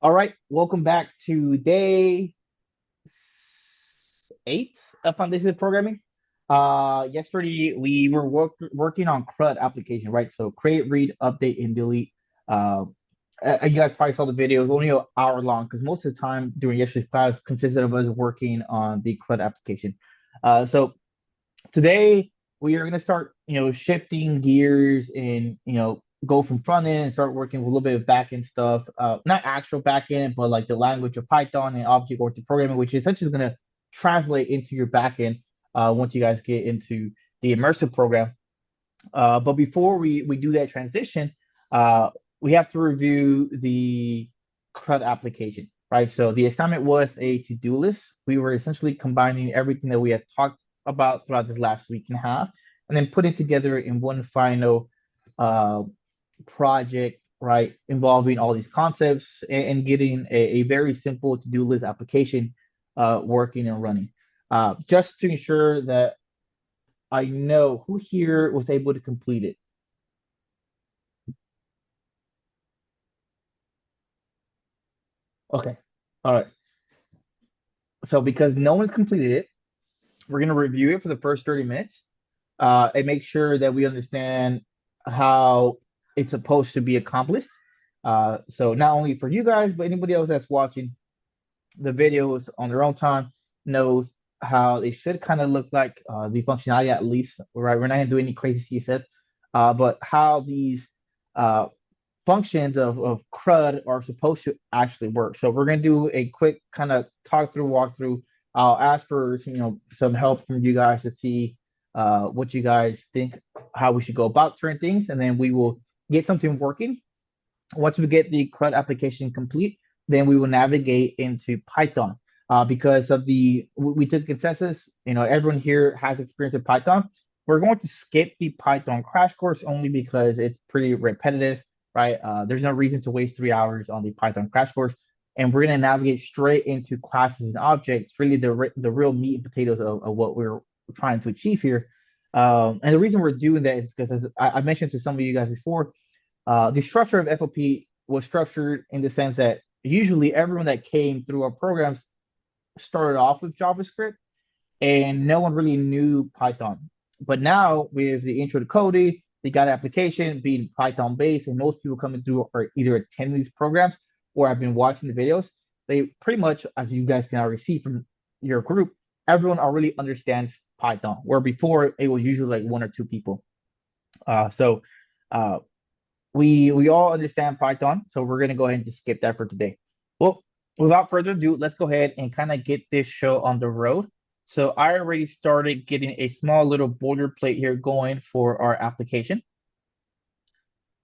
All right, welcome back to day 8 of Foundation Programming. Yesterday we were working on CRUD application, right? So create, read, update, and delete. Uh, you guys probably saw the video. It was only an hour long because most of the time during yesterday's class consisted of us working on the CRUD application. So today we are going to start, shifting gears and, go from front end and start working with a little bit of back end stuff. Not actual back end, but like the language of Python and object-oriented programming, which essentially is going to translate into your back end once you guys get into the immersive program. But before we do that transition, uh, we have to review the CRUD application, right? So the assignment was a to-do list. We were essentially combining everything that we had talked about throughout this last week and a half, and then put it together in one final uh, project, right, involving all these concepts and getting a very simple to-do list application working and running. Just to ensure that I know who here was able to complete it. Okay. All right. So because no one's completed it, we're going to review it for the first 30 minutes and make sure that we understand how it's supposed to be accomplished. So not only for you guys, but anybody else that's watching the videos on their own time knows how they should kind of look like, the functionality at least, right? We're not going to do any crazy CSS, but how these uh, functions of CRUD are supposed to actually work. So we're going to do a quick kind of walkthrough. I'll ask for some help from you guys to see what you guys think, how we should go about certain things, and then we will get something working. Once we get the CRUD application complete, then we will navigate into Python. Because of we took consensus, everyone here has experience with Python. We're going to skip the Python crash course only because it's pretty repetitive, right? There's no reason to waste 3 hours on the Python crash course. And we're going to navigate straight into classes and objects, really the real meat and potatoes of what we're trying to achieve here. And the reason we're doing that is because, as I mentioned to some of you guys before, the structure of FOP was structured in the sense that usually everyone that came through our programs started off with JavaScript and no one really knew Python. But now with the intro to coding, they got application being Python based, and most people coming through are either attending these programs or have been watching the videos. They pretty much, as you guys can already see from your group, everyone already understands Python, where before it was usually like one or two people. So uh, we all understand Python, so we're gonna go ahead and just skip that for today. Well, without further ado, let's go ahead and kind of get this show on the road. So I already started getting a small little boilerplate here going for our application.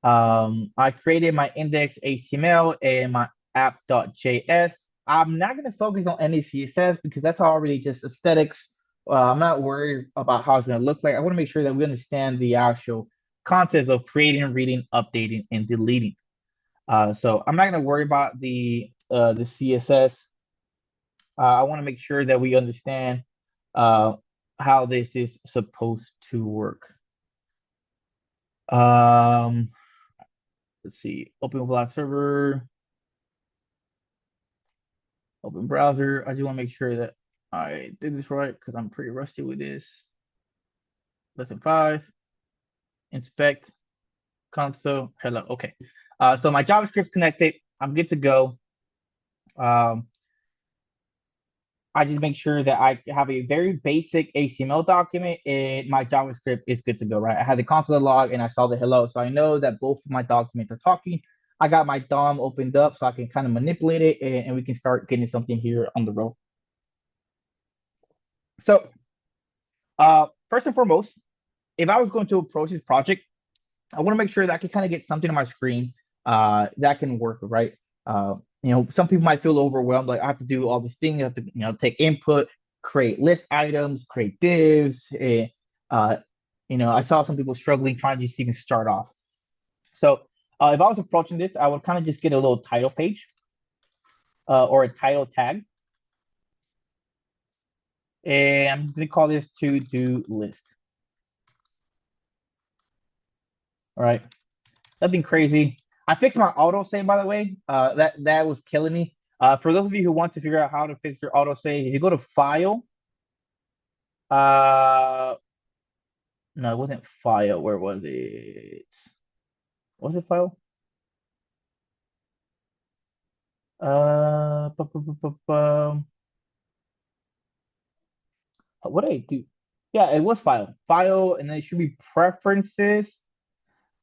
I created my index HTML and my app.js. I'm not going to focus on any CSS because that's already just aesthetics. I'm not worried about how it's going to look like. I want to make sure that we understand the actual concepts of creating, reading, updating, and deleting. So I'm not going to worry about the CSS. I want to make sure that we understand uh, how this is supposed to work. Um, let's see, open with live server, open browser. I just want to make sure that I did this right because I'm pretty rusty with this. Lesson 5, inspect, console, hello. Okay. So my JavaScript's connected. I'm good to go. Um, I just make sure that I have a very basic HTML document and my JavaScript is good to go, right? I had the console log and I saw the hello. So I know that both of my documents are talking. I got my DOM opened up so I can kind of manipulate it and we can start getting something here on the road. So first and foremost, if I was going to approach this project, I want to make sure that I can kind of get something on my screen that can work, right? Some people might feel overwhelmed, like I have to do all these things, I have to, take input, create list items, create divs. Uh, I saw some people struggling trying to just even start off. So if I was approaching this, I would kind of just get a little title page or a title tag. And I'm just going to call this to-do list. All right. Nothing crazy. I fixed my autosave, by the way. That was killing me. For those of you who want to figure out how to fix your autosave, if you go to File, uh, no, it wasn't File. Where was it? Was it File? What did I do? Yeah, it was File. File, and then it should be Preferences.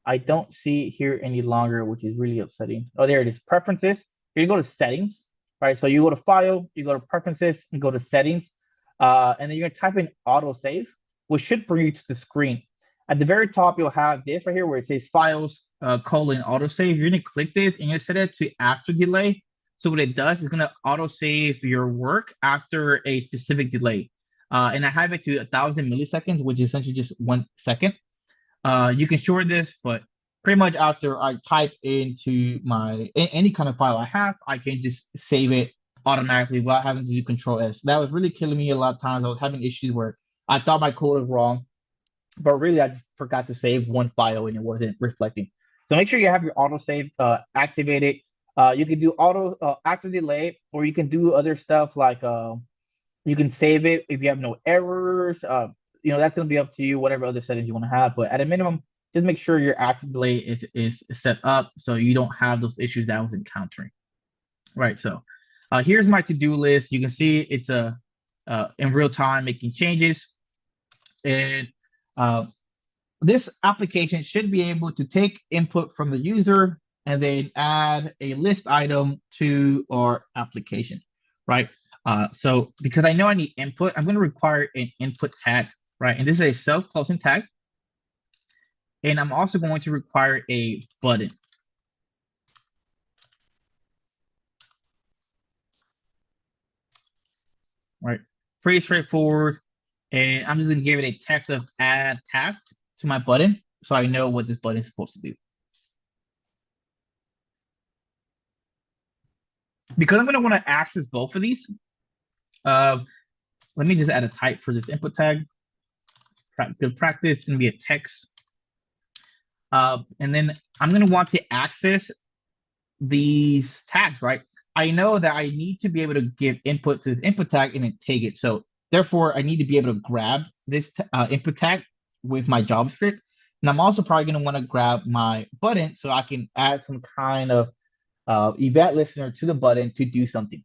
I don't see it here any longer, which is really upsetting. Oh, there it is. Preferences. Here you go to settings, right? So you go to file, you go to preferences, and go to settings. And then you're gonna type in autosave, which should bring you to the screen. At the very top, you'll have this right here where it says files, colon autosave. You're gonna click this and you're gonna set it to after delay. So what it does is gonna autosave your work after a specific delay. And I have it to 1,000 milliseconds, which is essentially just 1 second. You can short this, but pretty much after I type into any kind of file I have, I can just save it automatically without having to do Control S. That was really killing me a lot of times. I was having issues where I thought my code was wrong, but really I just forgot to save one file and it wasn't reflecting. So make sure you have your autosave activated. You can do auto active delay, or you can do other stuff like you can save it if you have no errors. That's going to be up to you, whatever other settings you want to have. But at a minimum, just make sure your active delay is set up so you don't have those issues that I was encountering. Right. So here's my to-do list. You can see it's in real time making changes. And this application should be able to take input from the user and then add a list item to our application. Right. So because I know I need input, I'm going to require an input tag, right? And this is a self-closing tag. And I'm also going to require a button. Right? Pretty straightforward. And I'm just going to give it a text of add task to my button so I know what this button is supposed to do. Because I'm going to want to access both of these, let me just add a type for this input tag. Good practice, it's going to be a text. And then I'm going to want to access these tags, right? I know that I need to be able to give input to this input tag and then take it. So therefore, I need to be able to grab this input tag with my JavaScript. And I'm also probably going to want to grab my button so I can add some kind of event listener to the button to do something.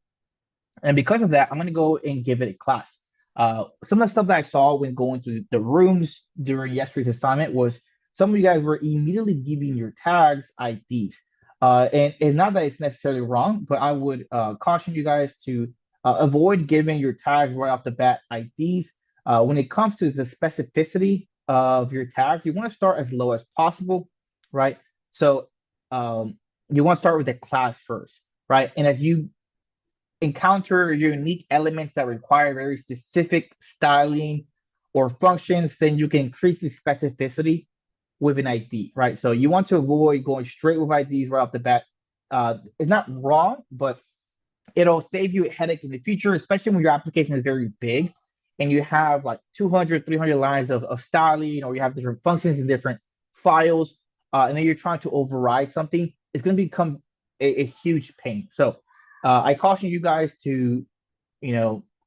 And because of that, I'm going to go and give it a class. Some of the stuff that I saw when going through the rooms during yesterday's assignment was some of you guys were immediately giving your tags IDs. And not that it's necessarily wrong, but I would caution you guys to avoid giving your tags right off the bat IDs. When it comes to the specificity of your tags, you want to start as low as possible, right? So you want to start with the class first, right? And as you encounter unique elements that require very specific styling or functions, then you can increase the specificity with an ID, right? So you want to avoid going straight with IDs right off the bat. It's not wrong, but it'll save you a headache in the future, especially when your application is very big and you have like 200, 300 lines of styling, or you have different functions in different files, and then you're trying to override something. It's going to become a huge pain. So I caution you guys to,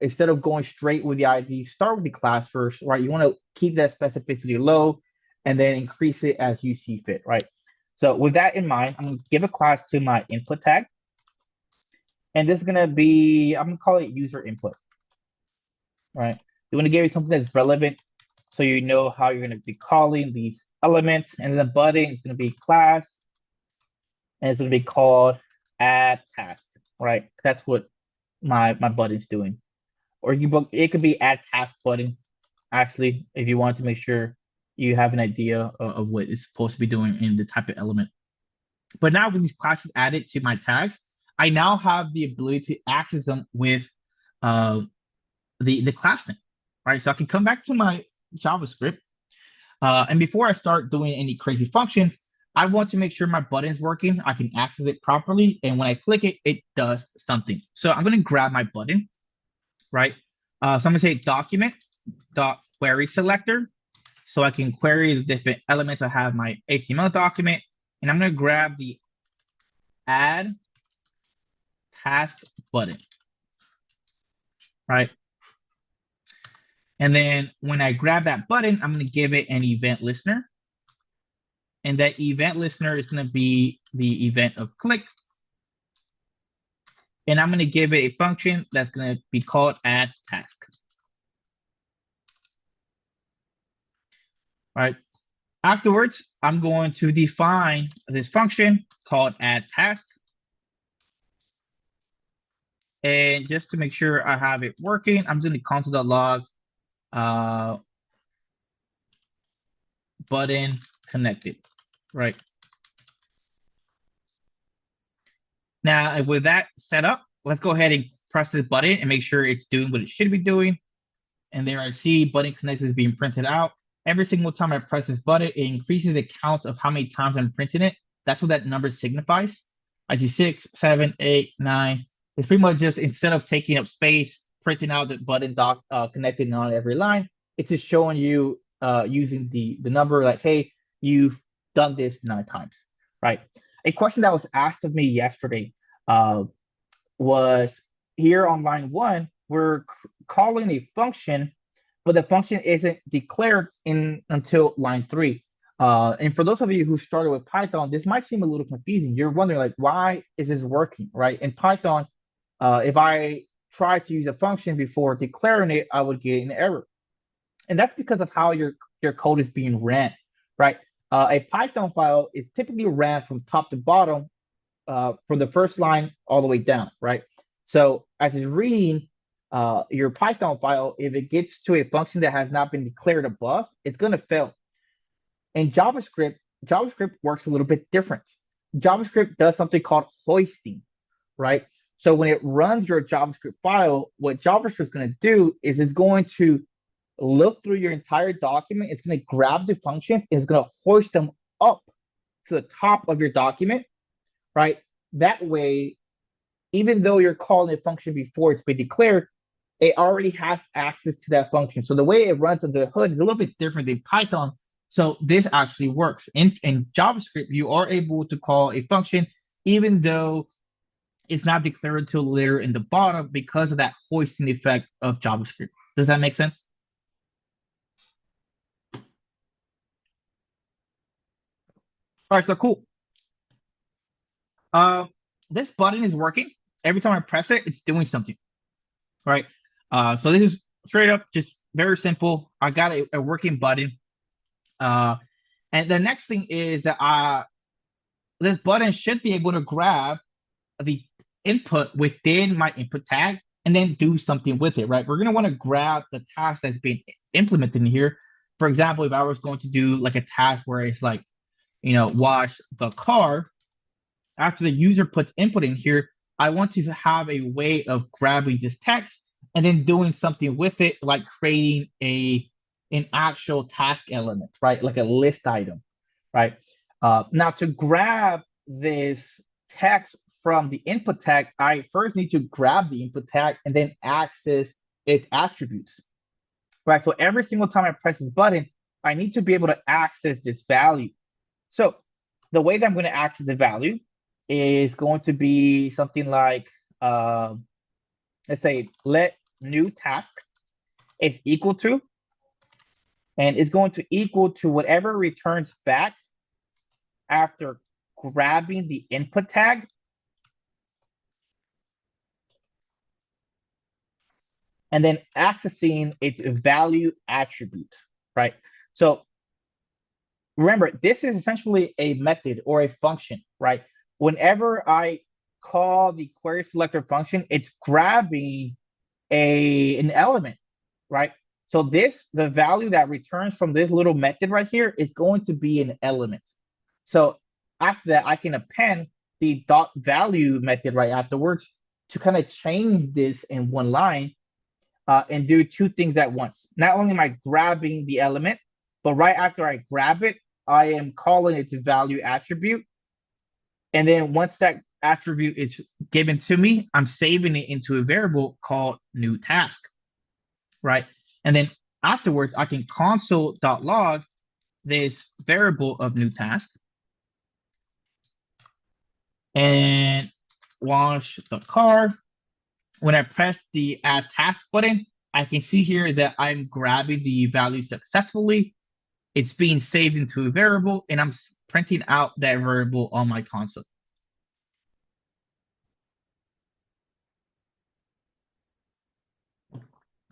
instead of going straight with the ID, start with the class first, right? You want to keep that specificity low and then increase it as you see fit, right? So with that in mind, I'm going to give a class to my input tag. And this is going to be, I'm going to call it user input, right? You want to give it something that's relevant so you know how you're going to be calling these elements. And then the button is going to be class, and it's going to be called add task, right? That's what my button's doing. Or it could be add task button, actually, if you want to make sure you have an idea of what it's supposed to be doing in the type of element. But now with these classes added to my tags, I now have the ability to access them with the class name, right? So I can come back to my JavaScript, and before I start doing any crazy functions, I want to make sure my button is working. I can access it properly, and when I click it, it does something. So I'm going to grab my button, right? So I'm going to say document.query selector, so I can query the different elements. I have my HTML document, and I'm going to grab the add task button, right? And then when I grab that button, I'm going to give it an event listener. And that event listener is going to be the event of click. And I'm going to give it a function that's going to be called add task. All right. Afterwards, I'm going to define this function called add task. And just to make sure I have it working, I'm just going to console.log button connected, right? Now, with that set up, let's go ahead and press this button and make sure it's doing what it should be doing. And there I see button connected is being printed out. Every single time I press this button, it increases the count of how many times I'm printing it. That's what that number signifies. I see 6, 7, 8, 9. It's pretty much just instead of taking up space, printing out the button doc connected on every line, it's just showing you using the number like, hey, you've done this 9 times, right? A question that was asked of me yesterday was here on line 1, we're calling a function, but the function isn't declared until line 3. And for those of you who started with Python, this might seem a little confusing. You're wondering, like, why is this working, right? In Python, if I try to use a function before declaring it, I would get an error. And that's because of how your code is being ran, right? A Python file is typically ran from top to bottom, from the first line all the way down, right? So as it's reading your Python file, if it gets to a function that has not been declared above, it's going to fail. In JavaScript, JavaScript works a little bit different. JavaScript does something called hoisting, right? So when it runs your JavaScript file, what JavaScript is going to do is it's going to look through your entire document. It's going to grab the functions and it's going to hoist them up to the top of your document, right? That way, even though you're calling a function before it's been declared, it already has access to that function. So the way it runs under the hood is a little bit different than Python. So this actually works. In JavaScript, you are able to call a function even though it's not declared until later in the bottom because of that hoisting effect of JavaScript. Does that make sense? All right, so cool. This button is working. Every time I press it, it's doing something, right? So this is straight up just very simple. I got a working button. And the next thing is that this button should be able to grab the input within my input tag and then do something with it, right? We're going to want to grab the task that's being implemented in here. For example, if I was going to do like a task where it's like, wash the car, after the user puts input in here, I want to have a way of grabbing this text and then doing something with it, like creating an actual task element, right? Like a list item, right? Now to grab this text from the input tag, I first need to grab the input tag and then access its attributes, right? So every single time I press this button, I need to be able to access this value. So the way that I'm going to access the value is going to be something like, let's say, let new task is equal to, and it's going to equal to whatever returns back after grabbing the input tag and then accessing its value attribute, right? So remember, this is essentially a method or a function, right? Whenever I call the query selector function, it's grabbing an element, right? So the value that returns from this little method right here is going to be an element. So after that, I can append the dot value method right afterwards to kind of change this in one line and do two things at once. Not only am I grabbing the element, but right after I grab it, I am calling its value attribute. And then once that attribute is given to me, I'm saving it into a variable called new task, right? And then afterwards, I can console.log this variable of new task. And wash the car. When I press the add task button, I can see here that I'm grabbing the value successfully. It's being saved into a variable, and I'm printing out that variable on my console.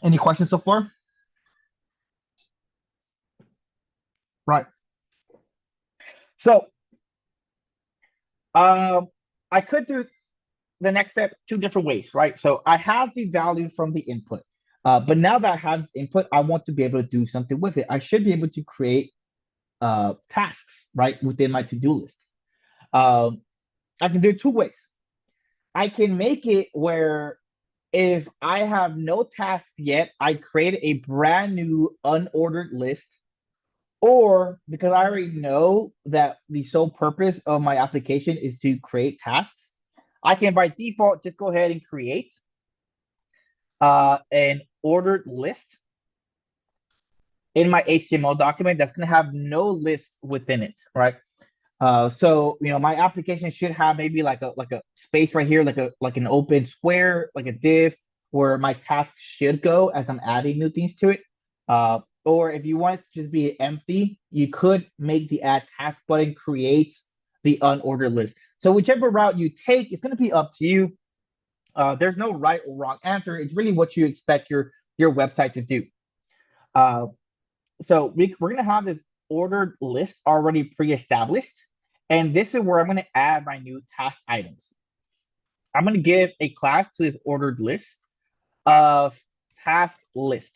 Any questions so far? Right. So, I could do the next step two different ways, right? So I have the value from the input, but now that I have this input, I want to be able to do something with it. I should be able to create tasks, right, within my to-do list. Um, I can do it two ways. I can make it where if I have no tasks yet, I create a brand new unordered list. Or because I already know that the sole purpose of my application is to create tasks, I can by default just go ahead and create an ordered list in my HTML document that's going to have no list within it, right? So my application should have maybe like a space right here, like an open square, like a div where my task should go as I'm adding new things to it. Or if you want it to just be empty, you could make the add task button create the unordered list. So whichever route you take, it's going to be up to you. There's no right or wrong answer. It's really what you expect your website to do. Uh, so we're going to have this ordered list already pre-established. And this is where I'm going to add my new task items. I'm going to give a class to this ordered list of task list.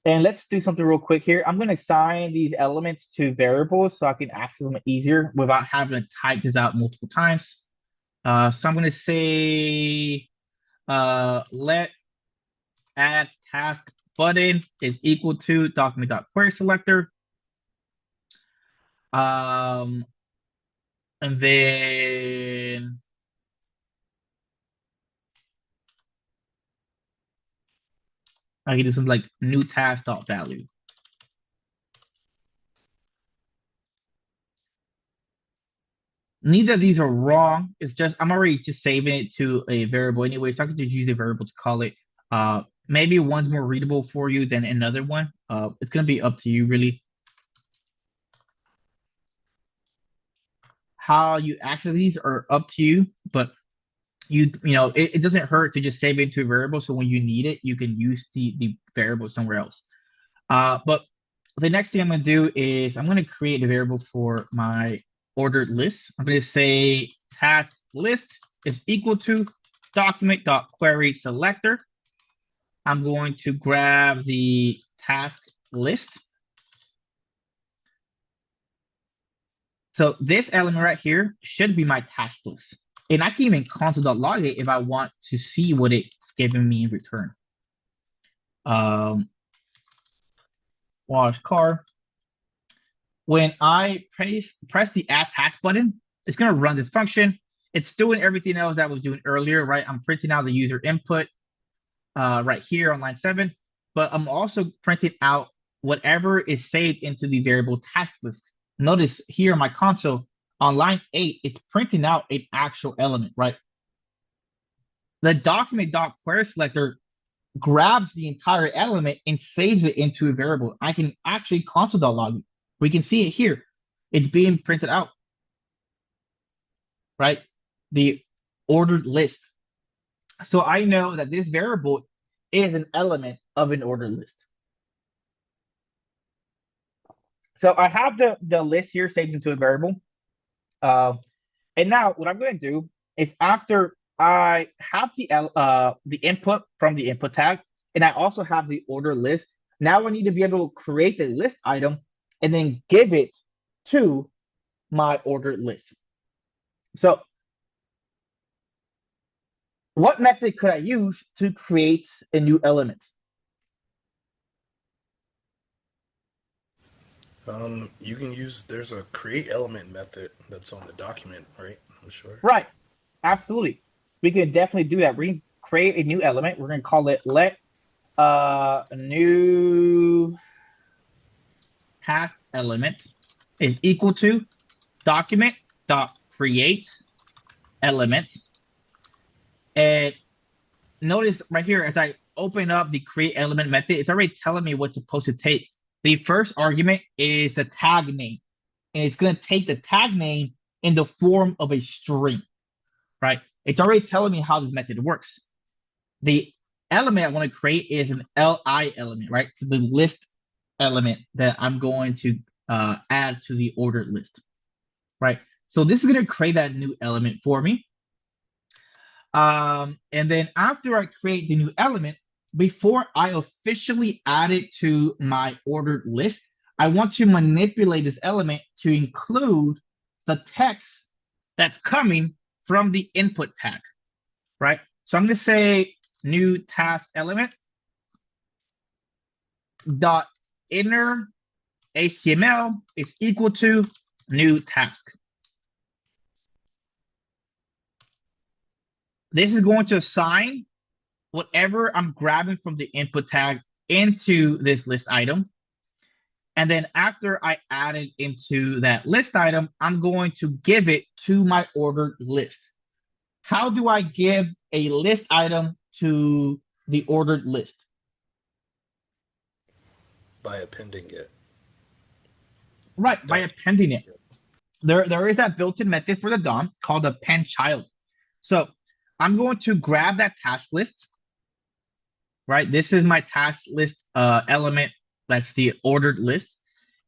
And let's do something real quick here. I'm going to assign these elements to variables so I can access them easier without having to type this out multiple times. So I'm going to say let add task button is equal to document.query selector. And then I can do something like new task dot value. Neither of these are wrong. It's just I'm already just saving it to a variable anyway, so I can just use a variable to call it. Maybe one's more readable for you than another one. It's gonna be up to you really. How you access these are up to you, but it doesn't hurt to just save it into a variable so when you need it, you can use the variable somewhere else. But the next thing I'm going to do is I'm going to create a variable for my ordered list. I'm going to say task list is equal to document.query selector. I'm going to grab the task list. So this element right here should be my task list. And I can even console.log it if I want to see what it's giving me in return. Wash car. When I press the add task button, it's going to run this function. It's doing everything else that I was doing earlier, right? I'm printing out the user input right here on line 7, but I'm also printing out whatever is saved into the variable task list. Notice here in my console, on line 8, it's printing out an actual element, right? The document.query selector grabs the entire element and saves it into a variable. I can actually console.log it. We can see it here. It's being printed out, right? The ordered list. So I know that this variable is an element of an ordered list. So I have the list here saved into a variable. And now what I'm going to do is after I have the input from the input tag, and I also have the order list, now I need to be able to create the list item and then give it to my ordered list. So what method could I use to create a new element? You can use, there's a create element method that's on the document, right? I'm sure. Right, absolutely. We can definitely do that. We can create a new element. We're going to call it let new task element. is equal to document dot create element. And notice right here, as I open up the create element method, it's already telling me what's supposed to take. The first argument is the tag name, and it's going to take the tag name in the form of a string, right? It's already telling me how this method works. The element I want to create is an li element, right? So the list element that I'm going to add to the ordered list, right? So this is going to create that new element for me. And then after I create the new element, before I officially add it to my ordered list, I want to manipulate this element to include the text that's coming from the input tag, right? So I'm going to say new task element dot inner HTML is equal to new task. This is going to assign whatever I'm grabbing from the input tag into this list item. And then after I add it into that list item, I'm going to give it to my ordered list. How do I give a list item to the ordered list? by appending it. Right, by Doc. appending it. There is that built-in method for the DOM called append child. So I'm going to grab that task list, right? This is my task list element. That's the ordered list.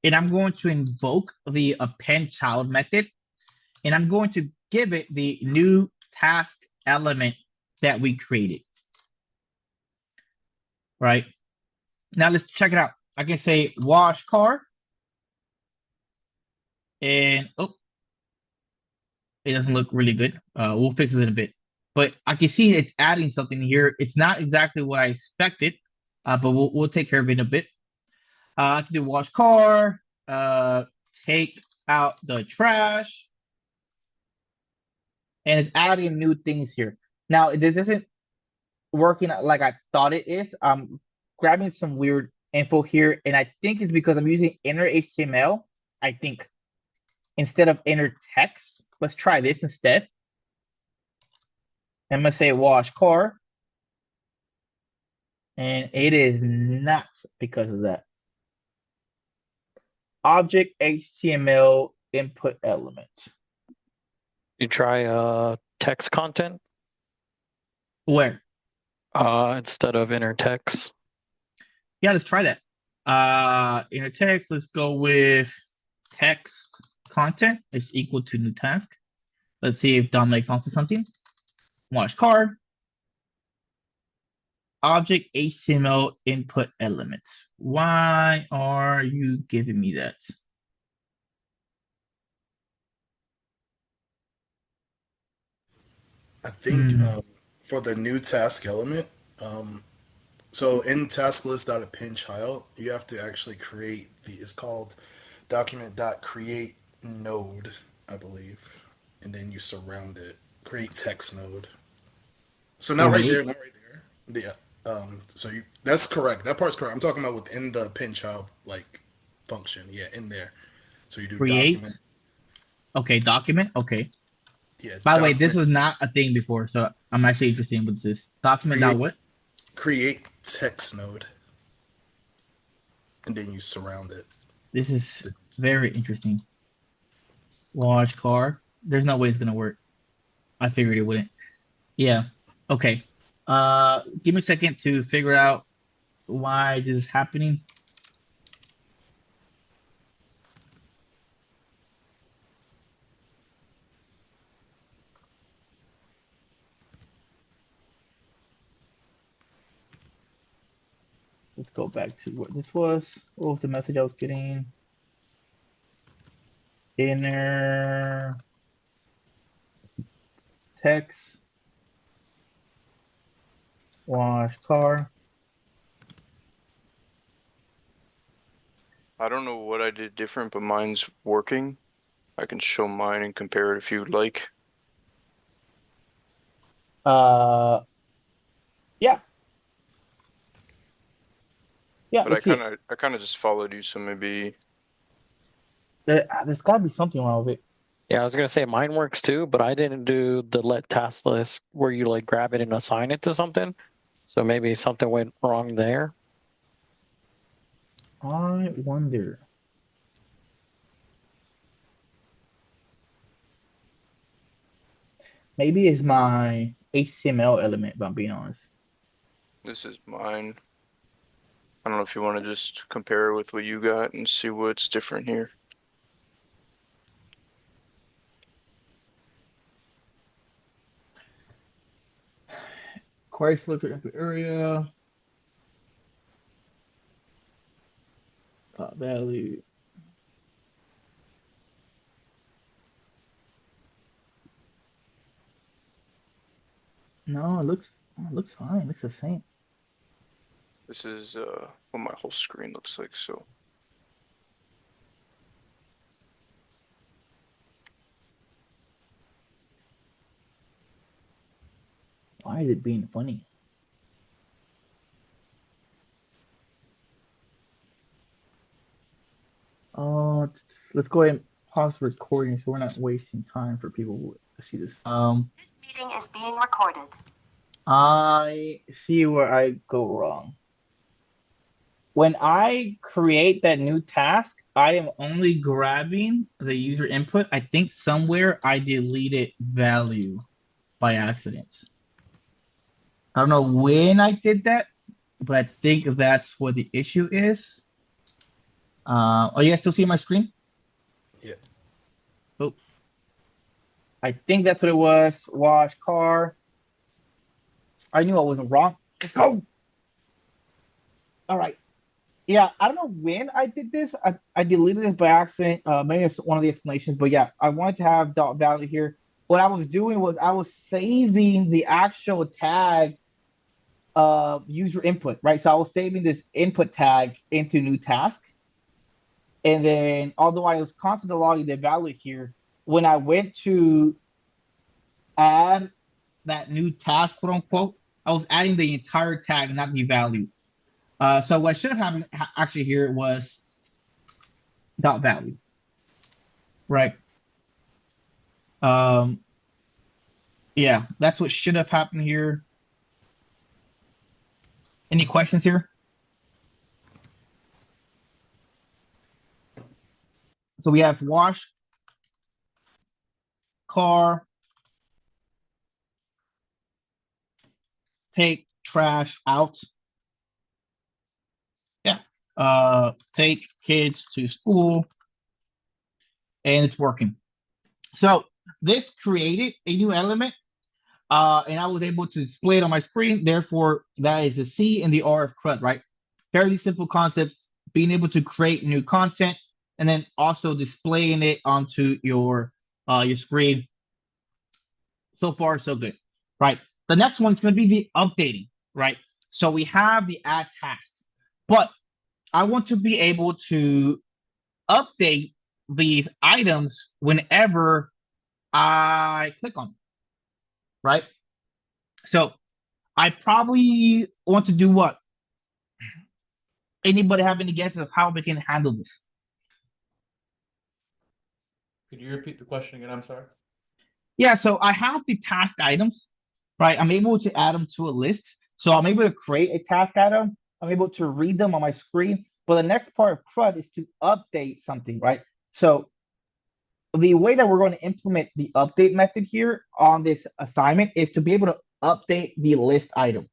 And I'm going to invoke the append child method. And I'm going to give it the new task element that we created, right? Now let's check it out. I can say wash car. And oh, it doesn't look really good. We'll fix it in a bit. But I can see it's adding something here. It's not exactly what I expected, but we'll take care of it in a bit. I can do wash car, take out the trash, and it's adding new things here. Now, this isn't working like I thought it is. I'm grabbing some weird info here, and I think it's because I'm using inner HTML, I think, instead of inner text. Let's try this instead. I'm gonna say wash car, and it is not because of that. Object HTML input element. You try text content Where? instead of inner text. Yeah, let's try that. Inner text, let's go with text content is equal to new task. Let's see if Dominic's onto something. Wash card. Object HTML input elements. Why are you giving me that? I think Hmm. for the new task element, um, so in task list.append child, you have to actually create it's called document.create node, I believe. And then you surround it. Create text node. So not right there, Create, not right there. Yeah. So you that's correct. That part's correct. I'm talking about within the append child like function. Yeah, in there. So you do create. document. Okay, document. Okay. Yeah, By the way, this document was not a thing before, so I'm actually interested in what this is. Document dot create what? create text node, and then you surround it. This is very interesting. Wash car. There's no way it's gonna work. I figured it wouldn't. Yeah. Okay. Give me a second to figure out why this is happening. Let's go back to what this was. What was the message I was getting? Inner text, wash car. I don't know what I did different, but mine's working. I can show mine and compare it if you'd like. Uh, yeah, yeah. But Let's see it. I kind of just followed you, so maybe There's got to be something wrong with it. Yeah, I was gonna say mine works too, but I didn't do the let task list where you like grab it and assign it to something. So maybe something went wrong there. I wonder. Maybe it's my HTML element, if I'm being honest. This is mine. I don't know if you want to just compare it with what you got and see what's different here. Query selector input area. Value. No, it looks fine. It looks the same. This is what my whole screen looks like. So Why is it being funny? Uh, let's go ahead and pause the recording so we're not wasting time for people to see this. This meeting is being recorded. I see where I go wrong. When I create that new task, I am only grabbing the user input. I think somewhere I deleted value by accident. I don't know when I did that, but I think that's what the issue is. Oh, you guys still see my screen? Yeah. Oh, I think that's what it was. Wash car. I knew I wasn't wrong. Let's go. All right. Yeah, I don't know when I did this. I deleted this by accident. Maybe it's one of the explanations, but yeah, I wanted to have dot value here. What I was doing was I was saving the actual tag user input, right? So I was saving this input tag into new task. And then although I was constantly logging the value here, when I went to add that new task, quote unquote, I was adding the entire tag, not the value. So what should have happened actually here was dot value, right? Um, yeah, that's what should have happened here. Any questions here? So we have wash, car, take trash out. Yeah. Take kids to school, and it's working. So this created a new element, and I was able to display it on my screen. Therefore, that is the C and the R of CRUD, right? Fairly simple concepts, being able to create new content and then also displaying it onto your screen. So far, so good, right? The next one's going to be the updating, right? So we have the add task, but I want to be able to update these items whenever I click on them, right? So I probably want to do what? Anybody have any guesses of how we can handle this? Could you repeat the question again? I'm sorry. Yeah, so I have the task items, right? I'm able to add them to a list. So I'm able to create a task item. I'm able to read them on my screen. But the next part of CRUD is to update something, right? So the way that we're going to implement the update method here on this assignment is to be able to update the list item.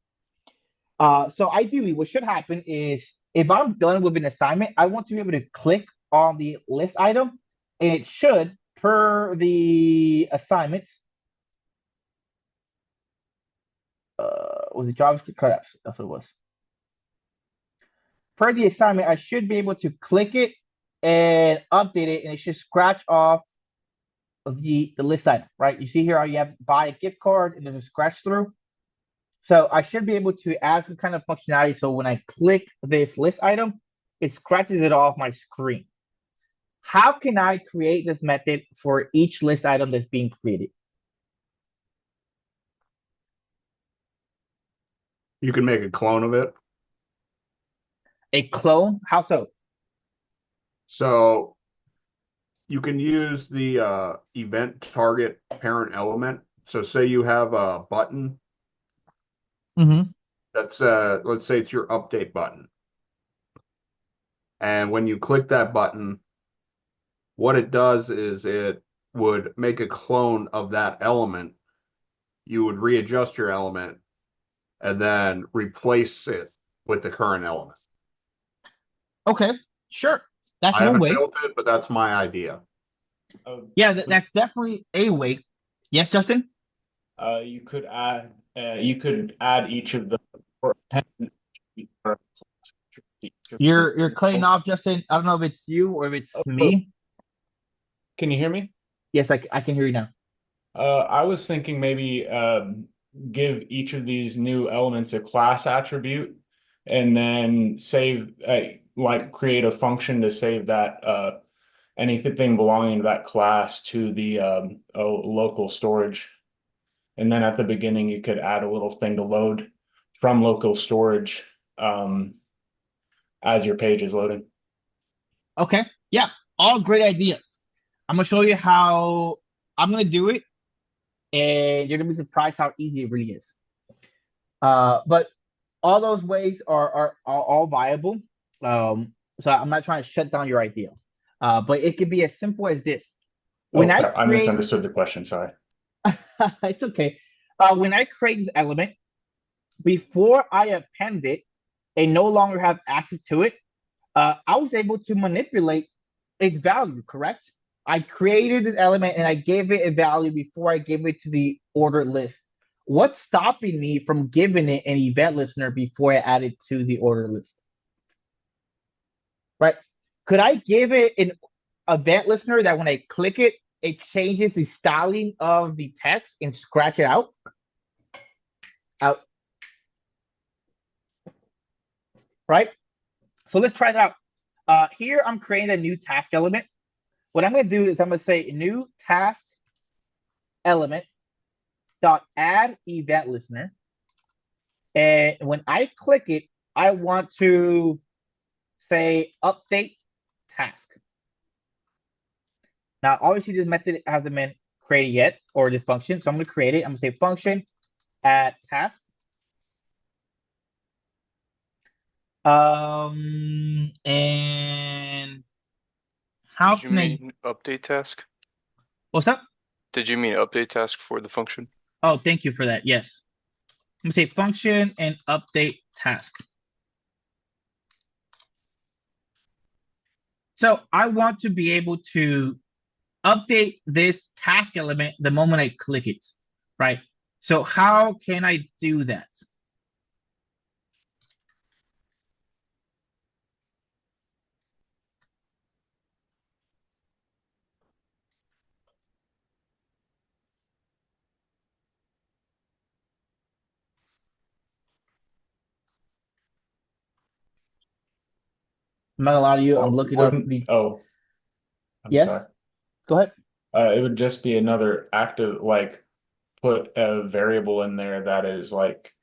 So ideally, what should happen is if I'm done with an assignment, I want to be able to click on the list item, and it should, per the assignment, was it JavaScript? Correct. That's what it was. Per the assignment, I should be able to click it and update it, and it should scratch off of the list item, right? You see here how you have buy a gift card and there's a scratch through. So I should be able to add some kind of functionality. So when I click this list item, it scratches it off my screen. How can I create this method for each list item that's being created? You can make a clone of it. A clone? How so? So You can use the event target parent element. So say you have a button Mm-hmm. that's let's say it's your update button. And when you click that button, what it does is it would make a clone of that element. You would readjust your element and then replace it with the current element. Okay, sure. That's I one haven't way. built it, but that's my idea. Yeah, that's definitely a way. Yes, Justin? You could add each of the or You're cutting off, Justin. I don't know if it's you or if it's Oh, me. can you hear me? Yes, I can hear you now. I was thinking maybe give each of these new elements a class attribute and then save, like create a function to save that anything belonging to that class to the local storage. And then at the beginning, you could add a little thing to load from local storage as your page is loading. Okay. Yeah, all great ideas. I'm gonna show you how I'm gonna do it, and you're gonna be surprised how easy it really is. But all those ways are all viable. So I'm not trying to shut down your idea. But it could be as simple as this. Oh When I crap, I create, misunderstood the question. Sorry. it's okay. When I create this element, before I append it and no longer have access to it, I was able to manipulate its value, correct? I created this element and I gave it a value before I gave it to the ordered list. What's stopping me from giving it an event listener before I add it to the order list? Right? Could I give it an event listener that when I click it, it changes the styling of the text and scratch it out? Out, right? So let's try that out. Here I'm creating a new task element. What I'm going to do is I'm going to say new task element dot add event listener. And when I click it, I want to say update task. Now, obviously, this method hasn't been created yet, or this function. So I'm going to create it. I'm going to say function add task. And how Did you can I? mean update task? What's up? Did you mean update task for the function? Oh, thank you for that. Yes. I'm going to say function and update task. So I want to be able to update this task element the moment I click it, right? So how can I do that? I'm not gonna lie to you. I'm Well, looking up wouldn't, the. oh, I'm Yes, sorry. go ahead. It would just be another active, like put a variable in there that is like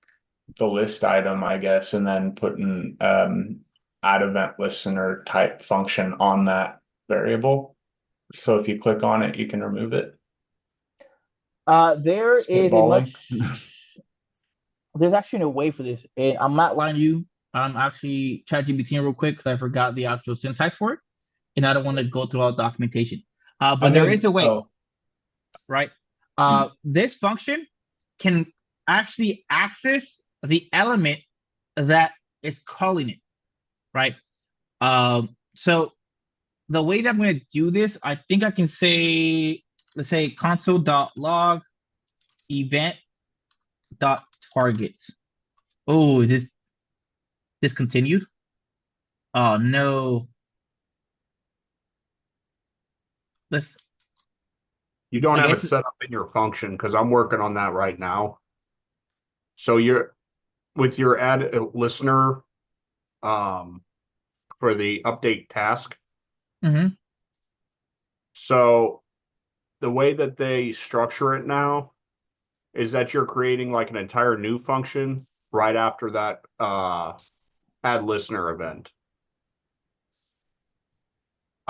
the list item, I guess, and then putting add event listener type function on that variable. So if you click on it, you can remove it. There is a Spitballing. much. There's actually a way for this, and I'm not lying to you. I'm actually ChatGPT real quick because I forgot the actual syntax for it, and I don't want to go through all the documentation. I But there is mean, a way, oh, right? hmm. This function can actually access the element that is calling it, right? So the way that I'm going to do this, I think I can say, let's say console.log event.target. Oh, this discontinued? Oh no. Let's, You don't I have it guess, set up in your function because I'm working on that right now. So you're with your add listener um, for the update task. mhm. So the way that they structure it now is that you're creating like an entire new function right after that add listener event.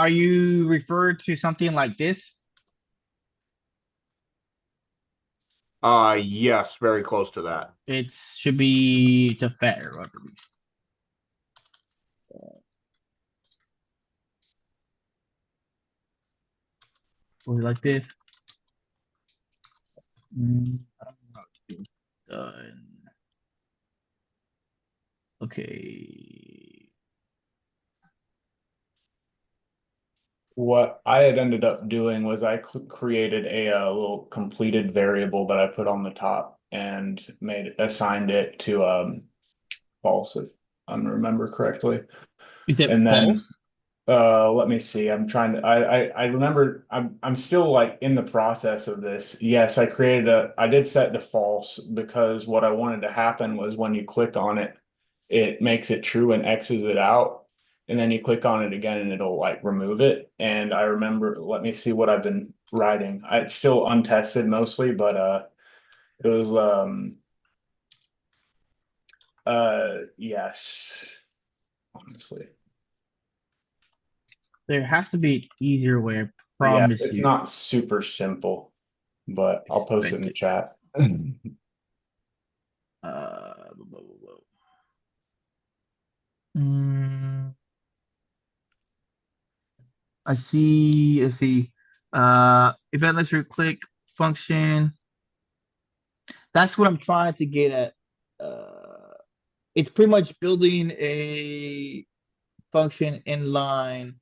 Are you referred to something like this? Yes, very close to that. It should be the fat arrow, I believe. Was it like this? I don't know how it's done. Okay. What I had ended up doing was I created a little completed variable that I put on the top and assigned it to false, if I remember correctly. You said And then false? let me see. I'm trying to I remember I'm still like in the process of this. Yes, I did set to false because what I wanted to happen was when you click on it, it makes it true and X's it out. And then you click on it again and it'll like remove it. And I remember, let me see what I've been writing. It's still untested mostly, but it was yes, honestly. There has to be an easier way, I Yeah, promise it's you. not super simple, but I'll post it in the Expected. chat. Blah, blah, blah, blah. I see. Let's see. Event listener click function. That's what I'm trying to get at. It's pretty much building a function inline.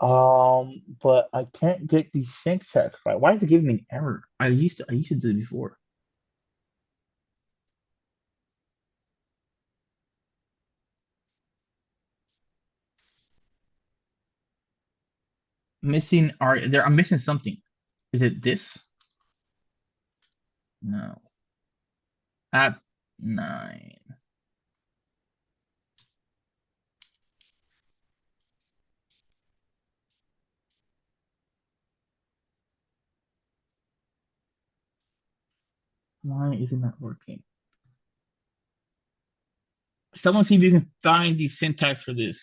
But I can't get the syntax right. Why is it giving me an error? I used to do it before. Missing are there? I'm missing something. Is it this? No. App 9. Why is it not working? Someone see if you can find the syntax for this.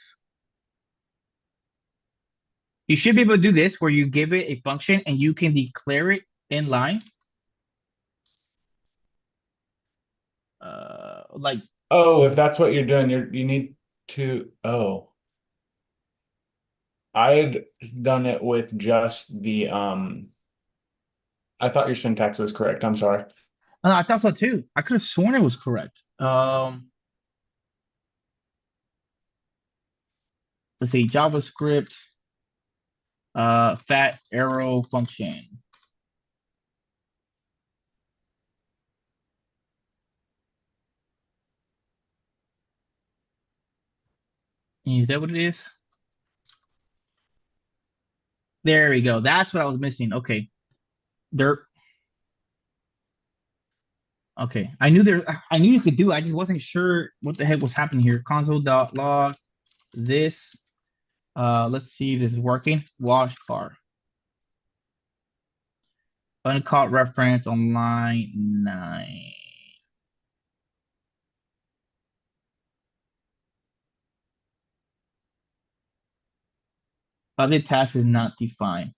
You should be able to do this where you give it a function and you can declare it in line. Like Oh, if that's what you're doing, you need to. Oh, I'd done it with just the I thought your syntax was correct. I'm sorry. I thought so too. I could have sworn it was correct. Let's see, JavaScript, fat arrow function. Is that what it is? There we go. That's what I was missing. Okay. There. Okay. I knew you could do it. I just wasn't sure what the heck was happening here. Console.log this. Let's see if this is working. Wash car. Uncaught reference on line 9. Other task is not defined.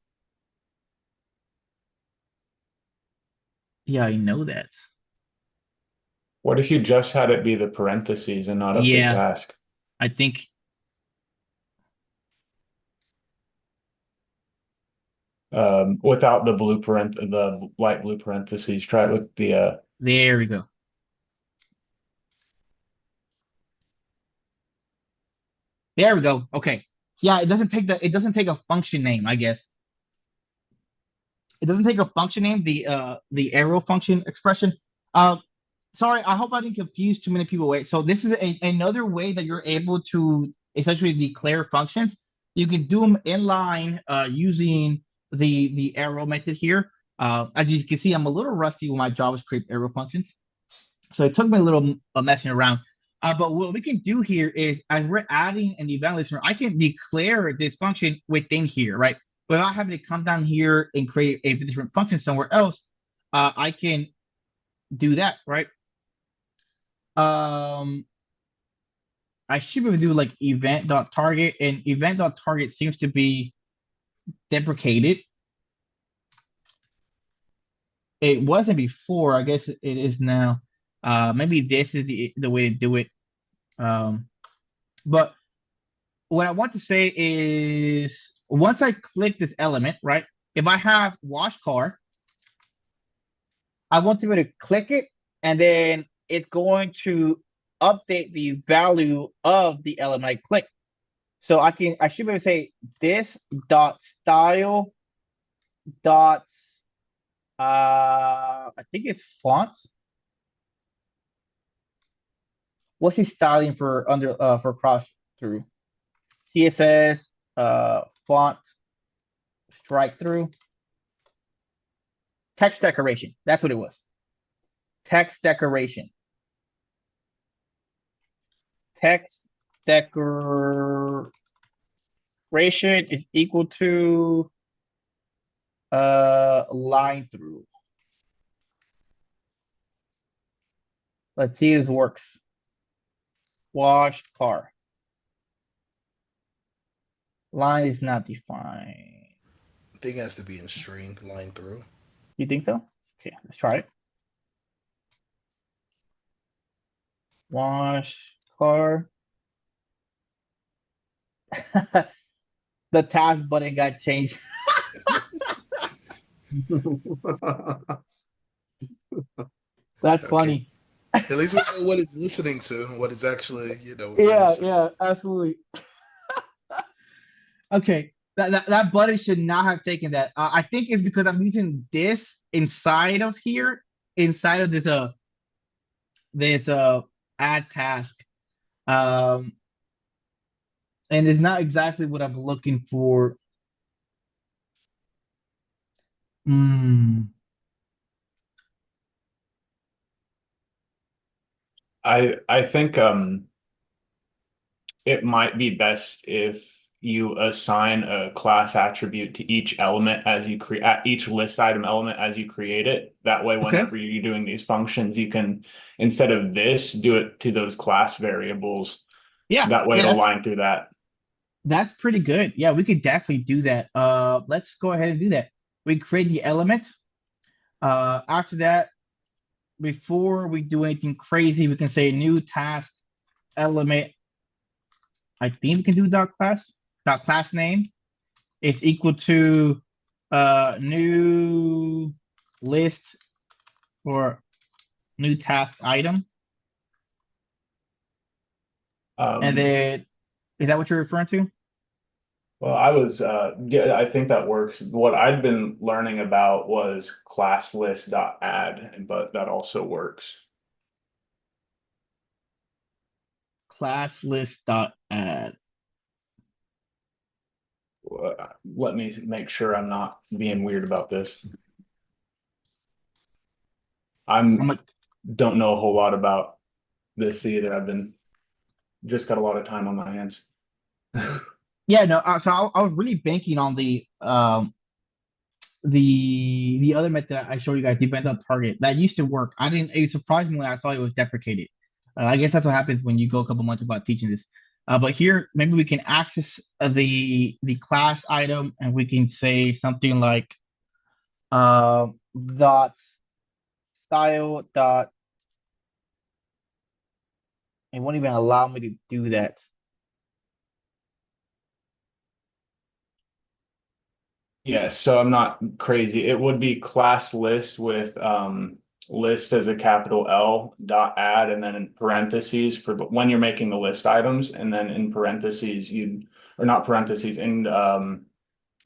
Yeah, I know that. What if you just had it be the parentheses and not update Yeah, task? I think Without the the light blue parentheses. Try it with the there we go. There we go. Okay. Yeah, it doesn't take a function name, I guess. It doesn't take a function name, the arrow function expression. Uh sorry, I hope I didn't confuse too many people. Wait, so this is another way that you're able to essentially declare functions. You can do them inline using the arrow method here. As you can see, I'm a little rusty with my JavaScript arrow functions. So it took me a little messing around. But what we can do here is, as we're adding an event listener, I can declare this function within here, right? Without having to come down here and create a different function somewhere else. I can do that, right? Um, I should be able to do like event.target, and event.target seems to be deprecated. It wasn't before. I guess it is now. Maybe this is the way to do it. But what I want to say is once I click this element, right? If I have wash car, I want to be able to click it, and then it's going to update the value of the element I click. So I should be able to say this dot style dot I think it's fonts. What's the styling for for cross through? CSS font strike through text decoration. That's what it was. Text decoration. Text decoration is equal to line through. Let's see if this works. Wash car. Line is not defined. I think it has to be in string line through. You think so? Okay, let's try it. Wash car. The task button got changed. That's Okay. funny. At least we know what it's listening to, what it's actually, Yeah, releasing. yeah, absolutely. Okay, that button should not have taken that. I think it's because I'm using this inside of here, inside of this add task. Um, and it's not exactly what I'm looking for. Hmm. I think it might be best if you assign a class attribute to each element as you create each list item element as you create it. That way, Okay. whenever you're doing these functions, you can, instead of this, do it to those class variables. Yeah, That way yeah, it'll line through that. that's pretty good. Yeah, we could definitely do that. Let's go ahead and do that. We create the element. After that, before we do anything crazy, we can say new task element. I think we can do dot class. Dot class name is equal to new list or new task item. And Um, then is that what you're referring to? well, yeah, I think that works. What I'd been learning about was class list dot add, but that also works. Class list dot add. Let me make sure I'm not being weird about this. I'm I'm like, don't know a whole lot about this either. I've been just got a lot of time on my hands. yeah, no. I was really banking on the other method I showed you guys, the event on target. That used to work. I didn't. It surprised me when I thought it was deprecated. I guess that's what happens when you go a couple months about teaching this. But here, maybe we can access the class item, and we can say something like dot style dot. It won't even allow me to do that. Yeah, so I'm not crazy. It would be class list with list as a capital L dot add and then in parentheses for when you're making the list items, and then in parentheses you or not parentheses in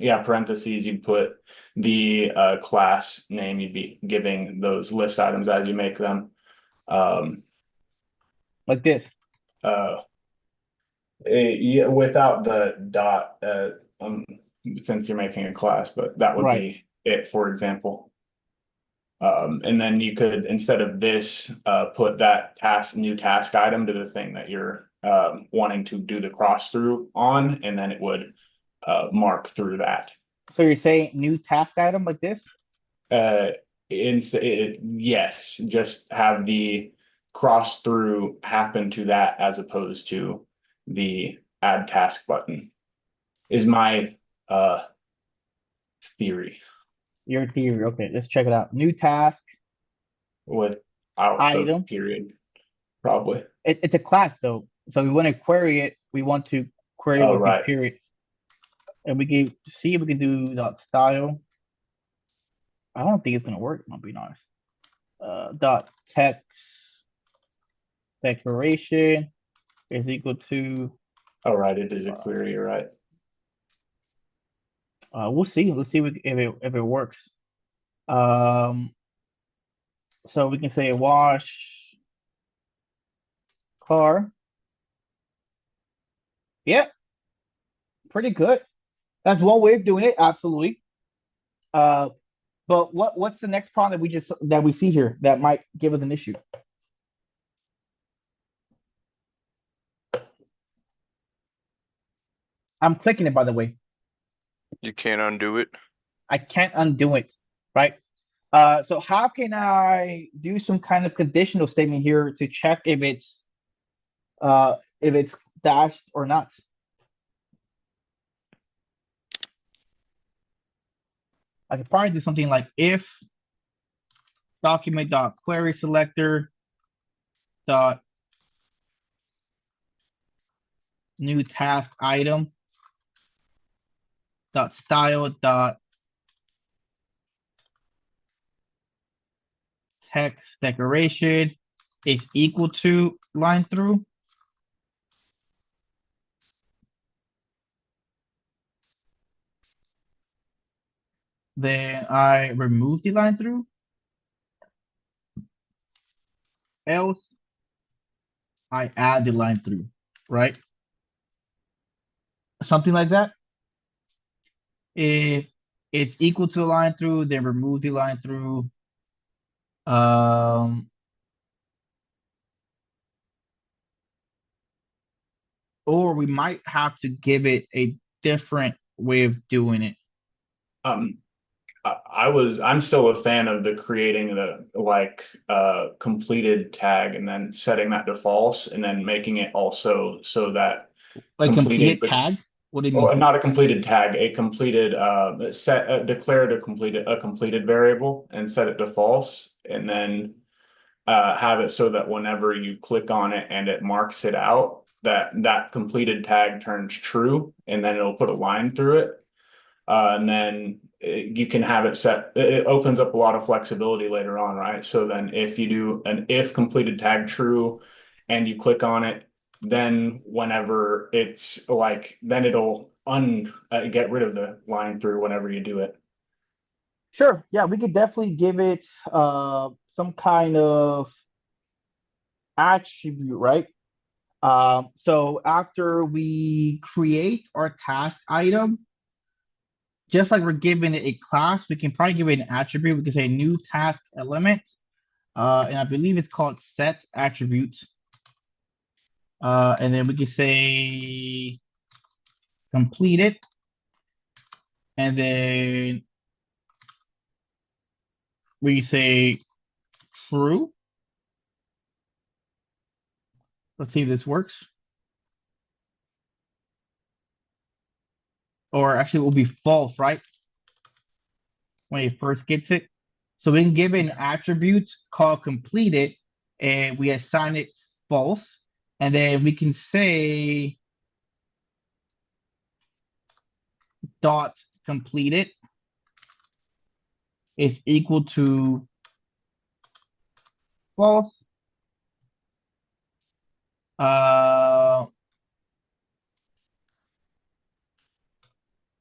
yeah, parentheses you'd put the class name you'd be giving those list items as you make them. Um Like this. uh yeah, without the dot since you're making a class, but that would Right. be it, for example. And then you could, instead of this, put that new task item to the thing that you're wanting to do the cross through on, and then it would mark through that. So you're saying new task item like this? Uh, yes, just have the cross through happen to that as opposed to the add task button is my theory Your theory. Okay, let's check it out. New task without the item. period, probably. It's a class though, so we want to query it. We want to query it Oh, with the right. period, and we can see if we can do dot style. I don't think it's gonna work. I'll be honest. Dot text declaration is equal to. Oh, right. It is a query, right? We'll see. Let's see if it works. So we can say wash car. Yeah, pretty good. That's one way of doing it. Absolutely. Uh, but what's the next problem that we see here that might give us an issue? I'm clicking it, by the way. You can't undo it. I can't undo it, right? So how can I do some kind of conditional statement here to check if it's dashed or not? I could probably do something like if document dot query selector dot new task item dot style dot text decoration is equal to line through. Then I remove the line through. Else I add the line through, right? Something like that. If it's equal to a line through, then remove the line through. Or we might have to give it a different way of doing it. I'm still a fan of the creating the completed tag and then setting that to false and then making it also so that Like completed, completed tag? What do you or mean? not a completed tag, a completed declared a completed variable and set it to false, and then have it so that whenever you click on it and it marks it out, that completed tag turns true, and then it'll put a line through it. And then you can have it set. It opens up a lot of flexibility later on, right? So then if you do an if completed tag true and you click on it, then whenever it's then it'll get rid of the line through whenever you do it. Sure. Yeah, we could definitely give it some kind of attribute, right? So after we create our task item, just like we're giving it a class, we can probably give it an attribute. We can say new task element, and I believe it's called set attribute. And then we can say completed, and then we say true. Let's see if this works. Or actually, it will be false, right? When it first gets it. So we can give it an attribute called completed, and we assign it false. And then we can say dot completed is equal to false.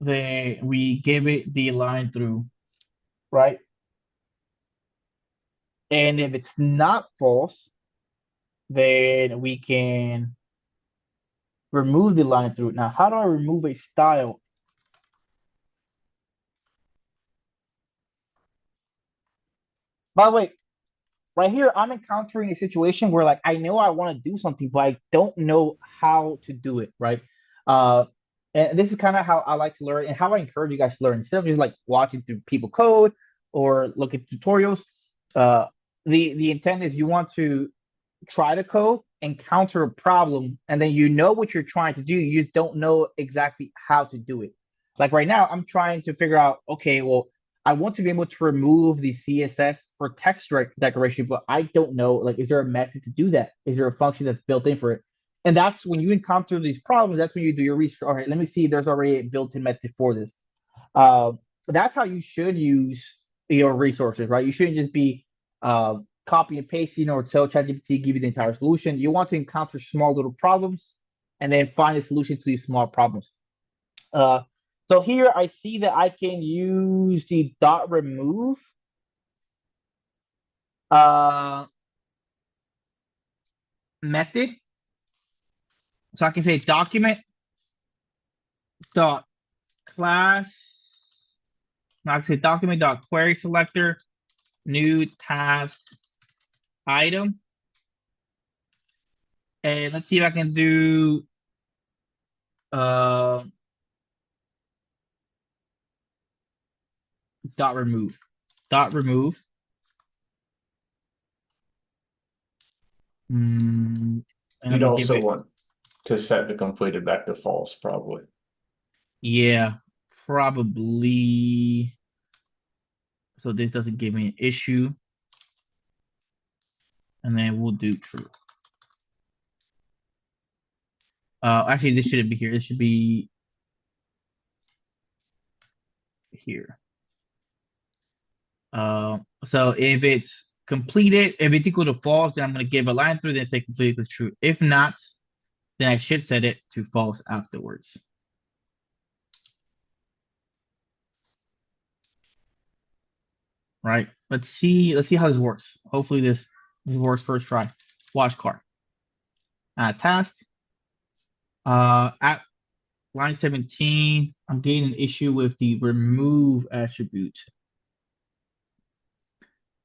Then we give it the line through, right? And if it's not false, then we can remove the line through. Now, how do I remove a style? By the way, right here, I'm encountering a situation where like I know I want to do something, but I don't know how to do it, right? Uh, and this is kind of how I like to learn and how I encourage you guys to learn instead of just like watching through people code or look at tutorials. Uh, the intent is you want to try to code encounter a problem and then you know what you're trying to do, you just don't know exactly how to do it. Like right now, I'm trying to figure out, okay, well, I want to be able to remove the CSS for text decoration, but I don't know, like, is there a method to do that? Is there a function that's built in for it? And that's when you encounter these problems, that's when you do your research. All right, let me see, there's already a built-in method for this. That's how you should use your resources, right? You shouldn't just be copy and pasting or tell ChatGPT give you the entire solution. You want to encounter small little problems and then find a solution to these small problems. Uh, so here I see that I can use the dot remove method. So I can say document dot class. I can say document dot query selector new task item. And let's see if I can do uh dot remove. Dot remove. And I'm You'd gonna give also it, want to set the completed back to false, probably. yeah, probably. So this doesn't give me an issue. And then we'll do true. Actually, this shouldn't be here. This should be here. So if it's completed, if it's equal to false, then I'm gonna give a line through, then say completed equals true. If not, then I should set it to false afterwards. Right? Let's see how this works. Hopefully this works first try. Watch card. Task. At line 17, I'm getting an issue with the remove attribute.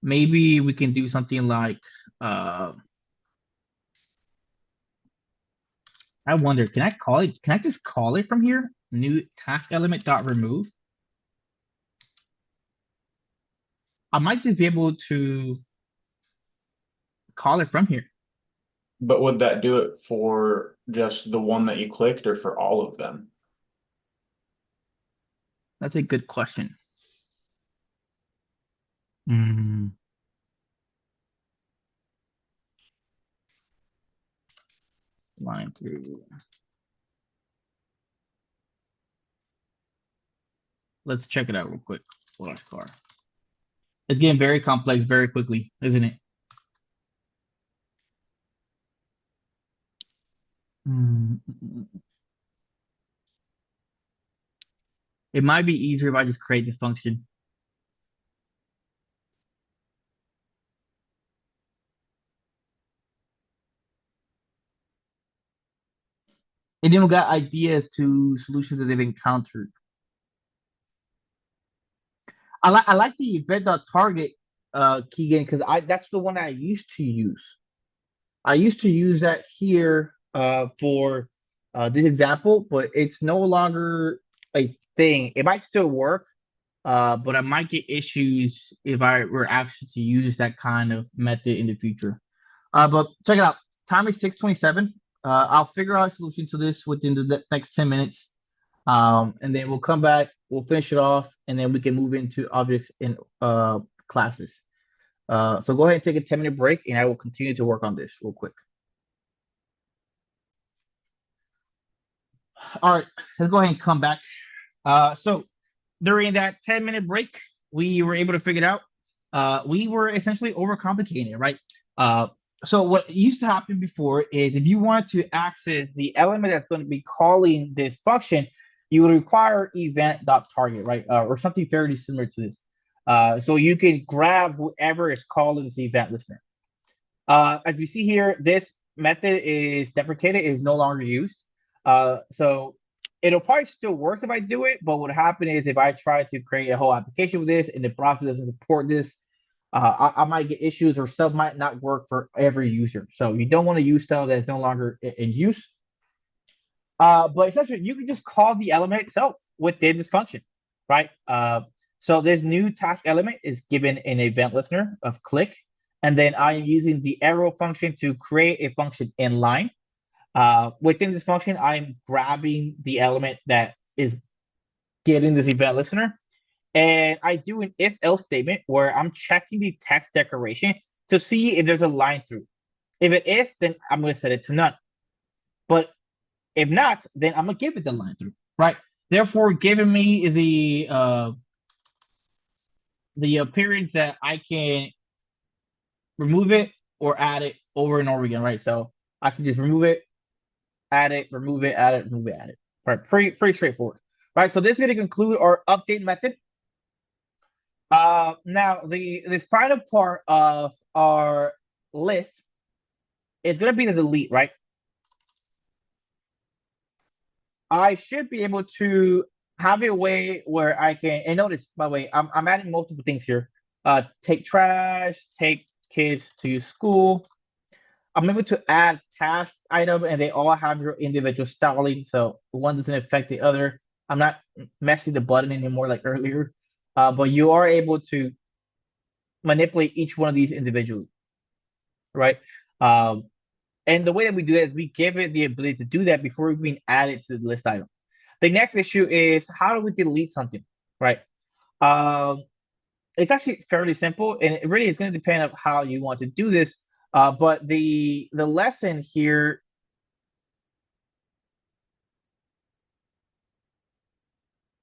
Maybe we can do something like I wonder, can I call it? Can I just call it from here? New task element dot remove. I might just be able to call it from here. But would that do it for just the one that you clicked or for all of them? That's a good question. Hmm. Line through. Let's check it out real quick. Watch car. It's getting very complex very quickly, isn't it? It might be easier if I just create this function. And then we got ideas to solutions that they've encountered. I like the event.target keygen because that's the one I used to use. I used to use that here for this example, but it's no longer a thing. It might still work, but I might get issues if I were actually to use that kind of method in the future. But check it out. Time is 6:27. I'll figure out a solution to this within the next 10 minutes. And then we'll come back, we'll finish it off, and then we can move into objects in classes. So go ahead and take a 10-minute break, and I will continue to work on this real quick. All right, let's go ahead and come back. So during that 10-minute break, we were able to figure it out. We were essentially overcomplicating it, right? So what used to happen before is if you wanted to access the element that's going to be calling this function, you would require event.target, right? Or something fairly similar to this. So you can grab whoever is calling this event listener. As you see here, this method is deprecated, is no longer used. So it'll probably still work if I do it, but what would happen is if I try to create a whole application with this and the browser doesn't support this, I might get issues or stuff might not work for every user. So you don't want to use stuff that's no longer in use. But essentially, you can just call the element itself within this function, right? So this new task element is given an event listener of click. And then I'm using the arrow function to create a function inline. Within this function, I'm grabbing the element that is getting this event listener. And I do an if else statement where I'm checking the text decoration to see if there's a line through. If it is, then I'm going to set it to none. But if not, then I'm going to give it the line through, right? Therefore, giving me the appearance that I can remove it or add it over and over again, right? So I can just remove it, add it, remove it, add it, remove it, add it. Right, pretty straightforward. Right, so this is going to conclude our update method. Now the final part of our list is going to be the delete, right? I should be able to have a way where I can, and notice, by the way, I'm adding multiple things here. Take trash, take kids to school. I'm able to add task item, and they all have your individual styling, so one doesn't affect the other. I'm not messing the button anymore like earlier, but you are able to manipulate each one of these individually, right? Um, and the way that we do that is we give it the ability to do that before we even add it to the list item. The next issue is how do we delete something, right? Um, it's actually fairly simple, and it really is going to depend on how you want to do this. But the lesson here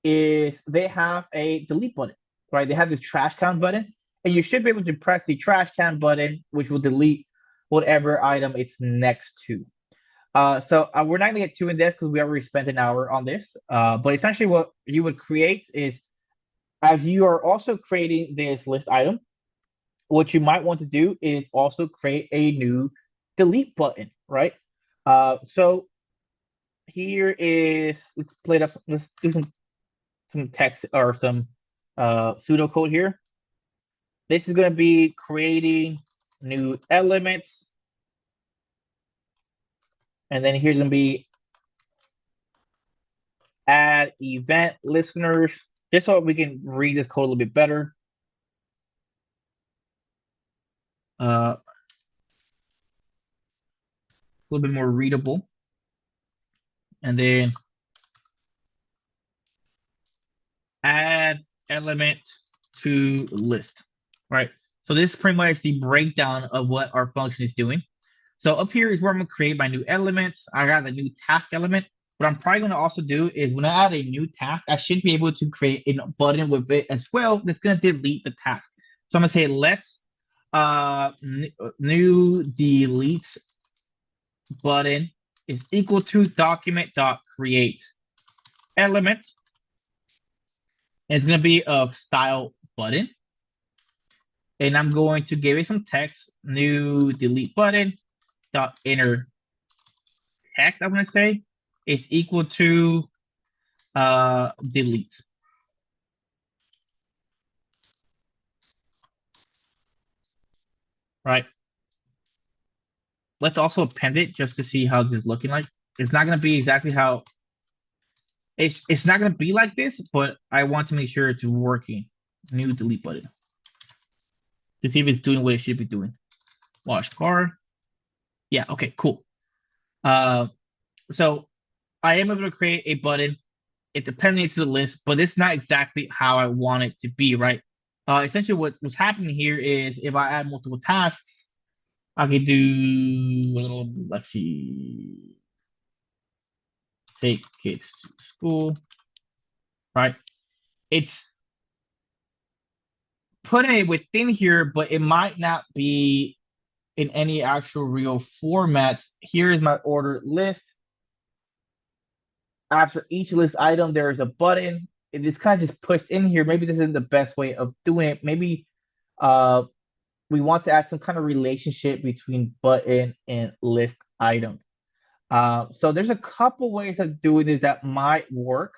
is they have a delete button, right? They have this trash can button, and you should be able to press the trash can button, which will delete whatever item it's next to. So we're not gonna get too in depth because we already spent an hour on this. But essentially, what you would create is, as you are also creating this list item, what you might want to do is also create a new delete button, right? So here is, let's play it up. Let's do some text or some pseudocode here. This is going to be creating new elements. And then here's going to be add event listeners, just so we can read this code a little bit better. A little bit more readable. And then add element to list, right? So this is pretty much the breakdown of what our function is doing. So up here is where I'm going to create my new elements. I got the new task element. What I'm probably going to also do is when I add a new task, I should be able to create a button with it as well that's going to delete the task. So I'm going to say let new delete button is equal to document.create element. It's going to be of style button. And I'm going to give it some text, new delete button dot inner text, I'm going to say, is equal to delete. Right. Let's also append it just to see how this is looking like. It's not going to be exactly how it's not going to be like this, but I want to make sure it's working. New delete button to see if it's doing what it should be doing. Wash car. Yeah. Okay. Cool. So I am able to create a button. It's appending to the list, but it's not exactly how I want it to be, right? Essentially what's happening here is if I add multiple tasks, I can do a little, let's see, take kids to school, right? It's putting it within here, but it might not be in any actual real format. Here is my order list. After each list item, there is a button. It's kind of just pushed in here. Maybe this isn't the best way of doing it. Maybe we want to add some kind of relationship between button and list item. So there's a couple ways of doing this that might work.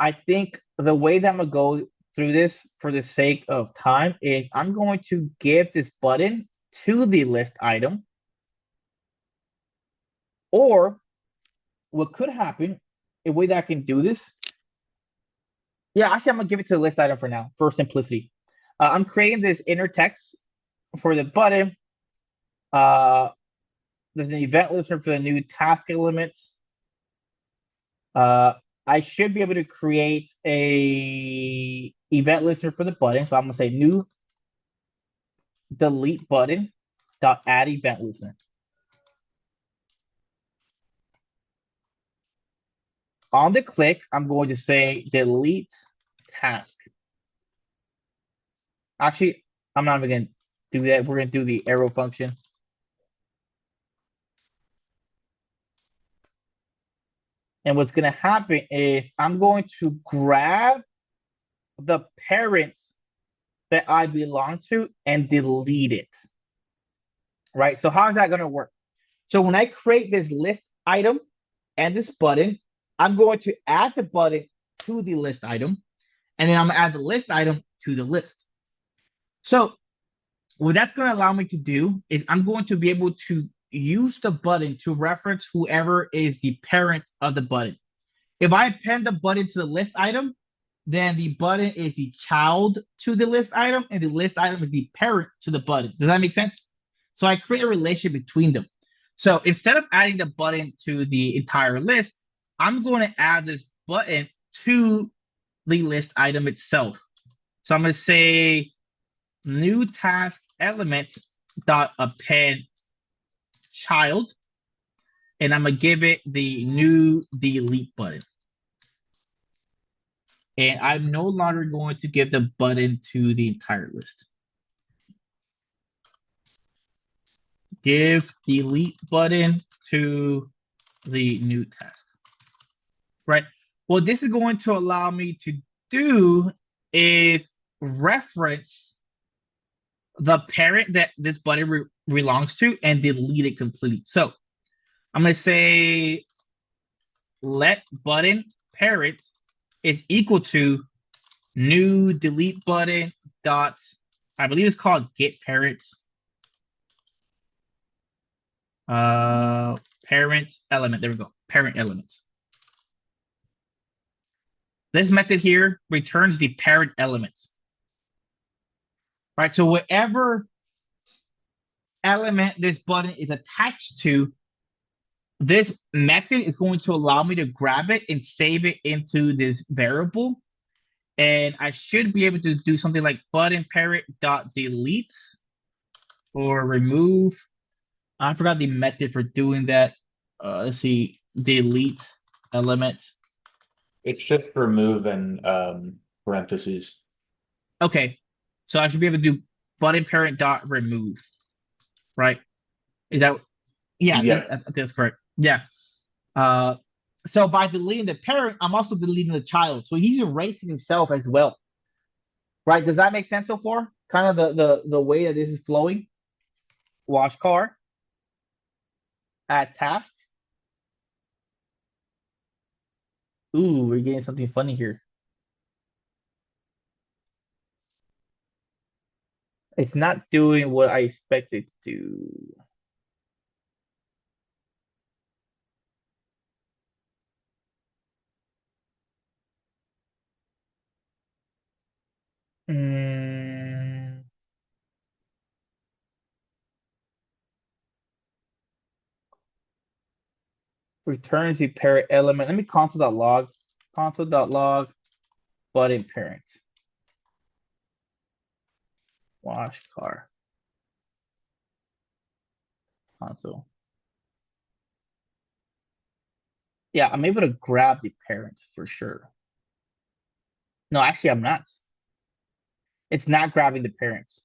I think the way that I'm gonna go through this for the sake of time is I'm going to give this button to the list item. Or what could happen, a way that I can do this. Yeah, actually, I'm gonna give it to the list item for now, for simplicity. I'm creating this inner text for the button, uh, there's an event listener for the new task elements. Uh, I should be able to create a event listener for the button. So I'm gonna say new delete button dot add event listener. On the click, I'm going to say delete task. Actually, I'm not even gonna do that. We're gonna do the arrow function. And what's gonna happen is I'm going to grab the parent that I belong to and delete it. Right? So how is that gonna work? So when I create this list item and this button, I'm going to add the button to the list item, and then I'm gonna add the list item to the list. So what that's going to allow me to do is I'm going to be able to use the button to reference whoever is the parent of the button. If I append the button to the list item, then the button is the child to the list item, and the list item is the parent to the button. Does that make sense? So I create a relationship between them. So instead of adding the button to the entire list, I'm going to add this button to the list item itself. So I'm going to say new task element dot append child, and I'm gonna give it the new delete button. And I'm no longer going to give the button to the entire list. Give delete button to the new task. Right. What this is going to allow me to do is reference the parent that this button belongs to and delete it completely. So I'm going to say let button parent is equal to new delete button dot, I believe it's called get parents. Parent element. There we go. Parent element. This method here returns the parent element. Right. So whatever element this button is attached to, this method is going to allow me to grab it and save it into this variable. And I should be able to do something like button parent dot delete or remove. I forgot the method for doing that. Let's see, delete element. It's just remove and parentheses. Okay, so I should be able to do button parent dot remove, right? Is that? Yeah, Yeah. that's correct. Yeah. Uh, so by deleting the parent, I'm also deleting the child. So he's erasing himself as well, right? Does that make sense so far? Kind of the way that this is flowing. Wash car. Add task. Ooh, we're getting something funny here. It's not doing what I expect it to do. Mm, returns the parent element. Let me console.log. Console.log button parent. Wash car. Console. Yeah, I'm able to grab the parent for sure. No, actually, I'm not. It's not grabbing the parents.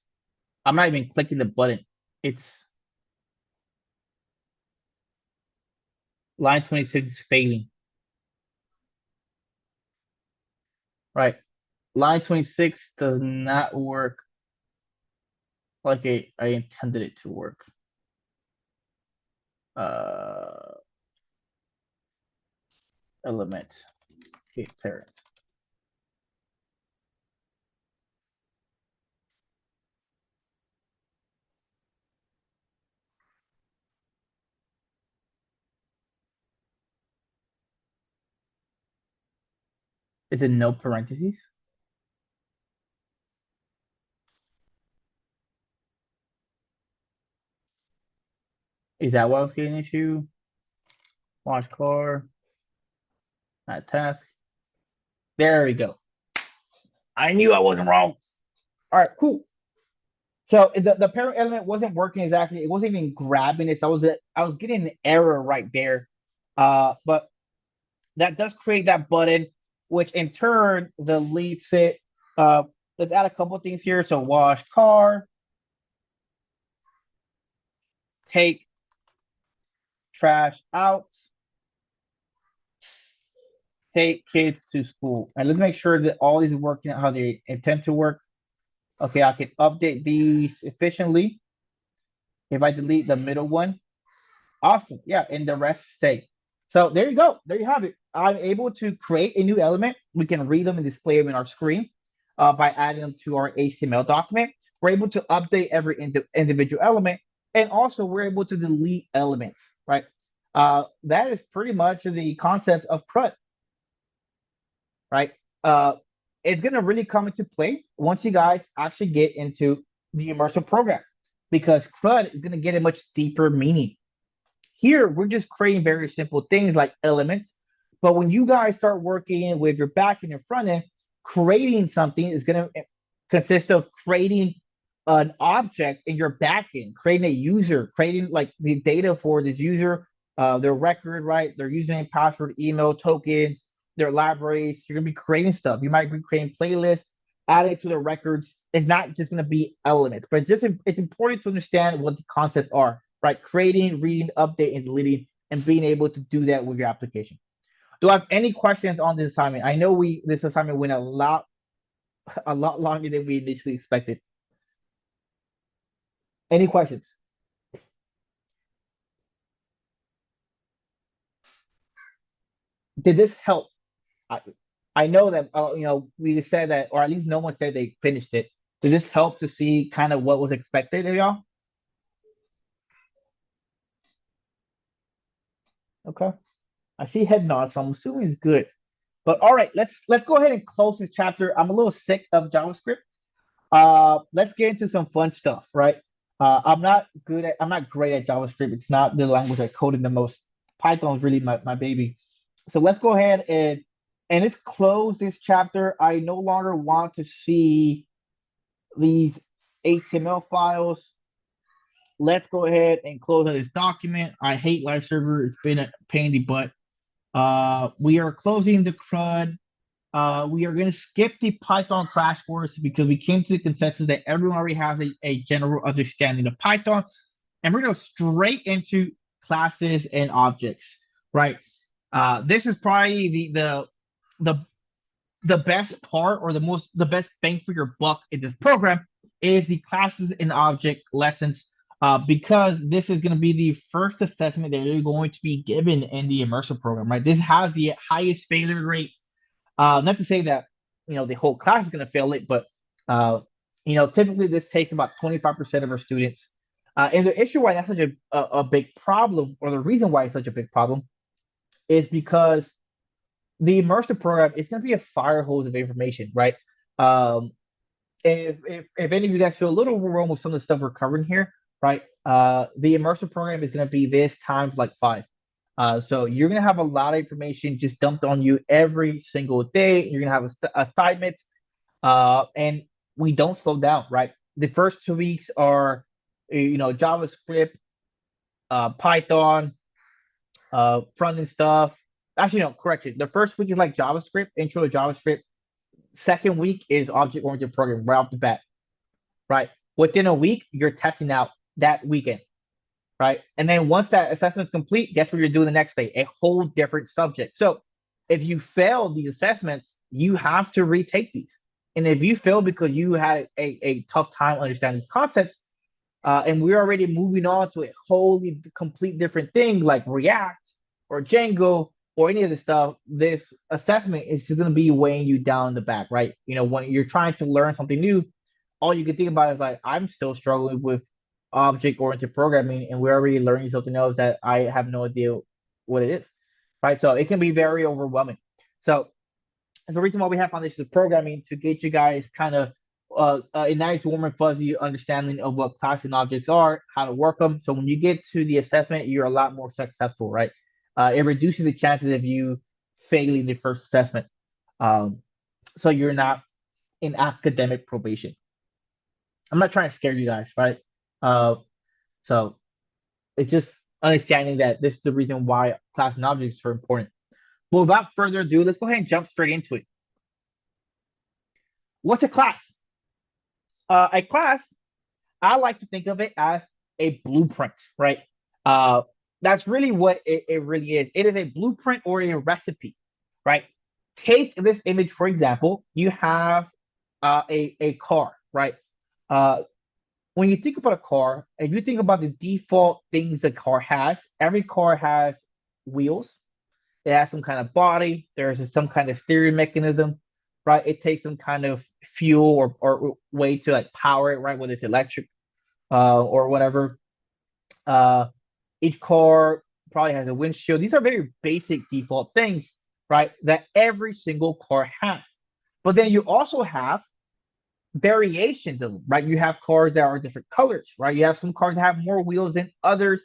I'm not even clicking the button. It's line 26 is failing. Right. Line 26 does not work like I intended it to work. Element. Okay, parent. Is it no parentheses? Is that what was getting an issue? Watch car, not task. There we go. I knew I wasn't wrong. All right, cool. So the parent element wasn't working exactly. It wasn't even grabbing it. So I was getting an error right there. But that does create that button, which in turn deletes it. Let's add a couple of things here. So wash car, take trash out, take kids to school. And let's make sure that all these are working out how they intend to work. Okay, I can update these efficiently if I delete the middle one. Awesome. Yeah, and the rest stay. So there you go. There you have it. I'm able to create a new element. We can read them and display them in our screen by adding them to our HTML document. We're able to update every individual element, and also we're able to delete elements, right? That is pretty much the concept of CRUD, right? Uh, it's going to really come into play once you guys actually get into the immersive program, because CRUD is going to get a much deeper meaning. Here, we're just creating very simple things like elements. But when you guys start working with your back and your front end, creating something is going to consist of creating an object in your back end, creating a user, creating like the data for this user, their record, right? Their username, password, email, tokens, their libraries. You're going to be creating stuff. You might be creating playlists, adding to the records. It's not just going to be elements, but it's important to understand what the concepts are, right? Creating, reading, updating, and deleting, and being able to do that with your application. Do I have any questions on this assignment? I know this assignment went a lot longer than we initially expected. Any questions? Did this help? I, I know that we said that, or at least no one said they finished it. Did this help to see kind of what was expected of y'all? Okay, I see head nods, so I'm assuming it's good. But all right, let's go ahead and close this chapter. I'm a little sick of JavaScript. Let's get into some fun stuff, right? I'm not great at JavaScript. It's not the language I coded the most. Python is really my baby. So let's go ahead and let's close this chapter. I no longer want to see these HTML files. Let's go ahead and close out this document. I hate live server. It's been a pain in the butt. We are closing the CRUD. We are going to skip the Python crash course because we came to the consensus that everyone already has a general understanding of Python. And we're going to go straight into classes and objects, right? This is probably the the best part, or the best bang for your buck in this program, is the classes and object lessons, because this is going to be the first assessment that you're going to be given in the immersive program, right? This has the highest failure rate. Not to say that the whole class is going to fail it, but typically this takes about 25% of our students. And the issue why that's such a big problem, or the reason why it's such a big problem, is because the immersive program is going to be a fire hose of information, right? Um, if any of you guys feel a little overwhelmed with some of the stuff we're covering here, right? The immersive program is going to be this times like 5. So you're going to have a lot of information just dumped on you every single day. You're going to have assignments, and we don't slow down, right? The first 2 weeks are, JavaScript, Python, front end stuff. Actually, no, correction. The first week is like JavaScript, intro to JavaScript. Second week is object-oriented programming right off the bat, right? Within a week, you're testing out that weekend, right? And then once that assessment's complete, guess what you're doing the next day? A whole different subject. So if you fail these assessments, you have to retake these. And if you fail because you had a tough time understanding these concepts, and we're already moving on to a wholly complete different thing like React or Django or any of this stuff, this assessment is just going to be weighing you down in the back, right? When you're trying to learn something new, all you can think about is like, I'm still struggling with object-oriented programming, and we're already learning something else that I have no idea what it is, right? So it can be very overwhelming. So it's the reason why we have foundations of programming, to get you guys kind of a nice warm and fuzzy understanding of what class and objects are, how to work them. So when you get to the assessment, you're a lot more successful, right? It reduces the chances of you failing the first assessment. Um, so you're not in academic probation. I'm not trying to scare you guys, right? Uh, so it's just understanding that this is the reason why class and objects are important. But without further ado, let's go ahead and jump straight into it. What's a class? A class, I like to think of it as a blueprint, right? Uh, that's really what it really is. It is a blueprint or a recipe, right? Take this image, for example. You have a car, right? Uh, when you think about a car, and you think about the default things the car has, every car has wheels. It has some kind of body. There's some kind of steering mechanism, right? It takes some kind of fuel or way to like power it, right? Whether it's electric or whatever. Uh, each car probably has a windshield. These are very basic default things, right? That every single car has. But then you also have variations of them, right? You have cars that are different colors, right? You have some cars that have more wheels than others.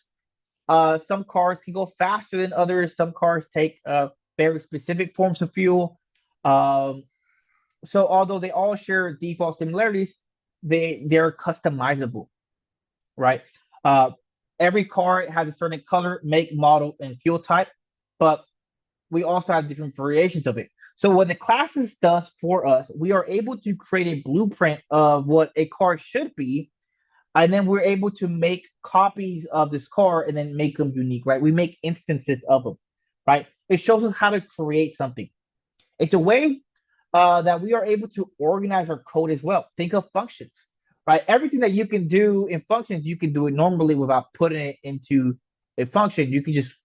Some cars can go faster than others. Some cars take very specific forms of fuel. Um, so although they all share default similarities, they're customizable, right? Uh, every car has a certain color, make, model, and fuel type, but we also have different variations of it. So what the classes does for us, we are able to create a blueprint of what a car should be, and then we're able to make copies of this car and then make them unique, right? We make instances of them, right? It shows us how to create something. It's a way that we are able to organize our code as well. Think of functions, right? Everything that you can do in functions, you can do it normally without putting it into a function. You can just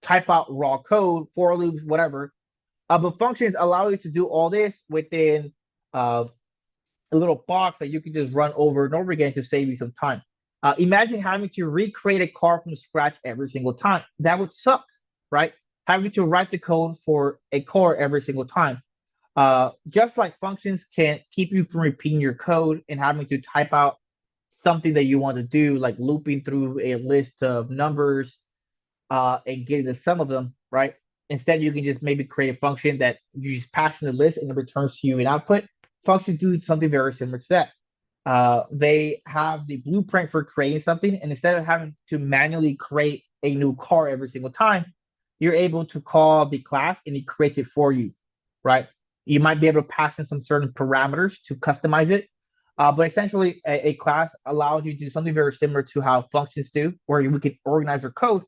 type out raw code, for loops, whatever. But functions allow you to do all this within uh, a little box that you can just run over and over again to save you some time. Imagine having to recreate a car from scratch every single time. That would suck, right? Having to write the code for a car every single time. Just like functions can keep you from repeating your code and having to type out something that you want to do, like looping through a list of numbers and getting the sum of them, right? Instead, you can just maybe create a function that you just pass in the list and it returns to you an output. Functions do something very similar to that. They have the blueprint for creating something, and instead of having to manually create a new car every single time, you're able to call the class and it creates it for you, right? You might be able to pass in some certain parameters to customize it, but essentially, a class allows you to do something very similar to how functions do, where we can organize our code,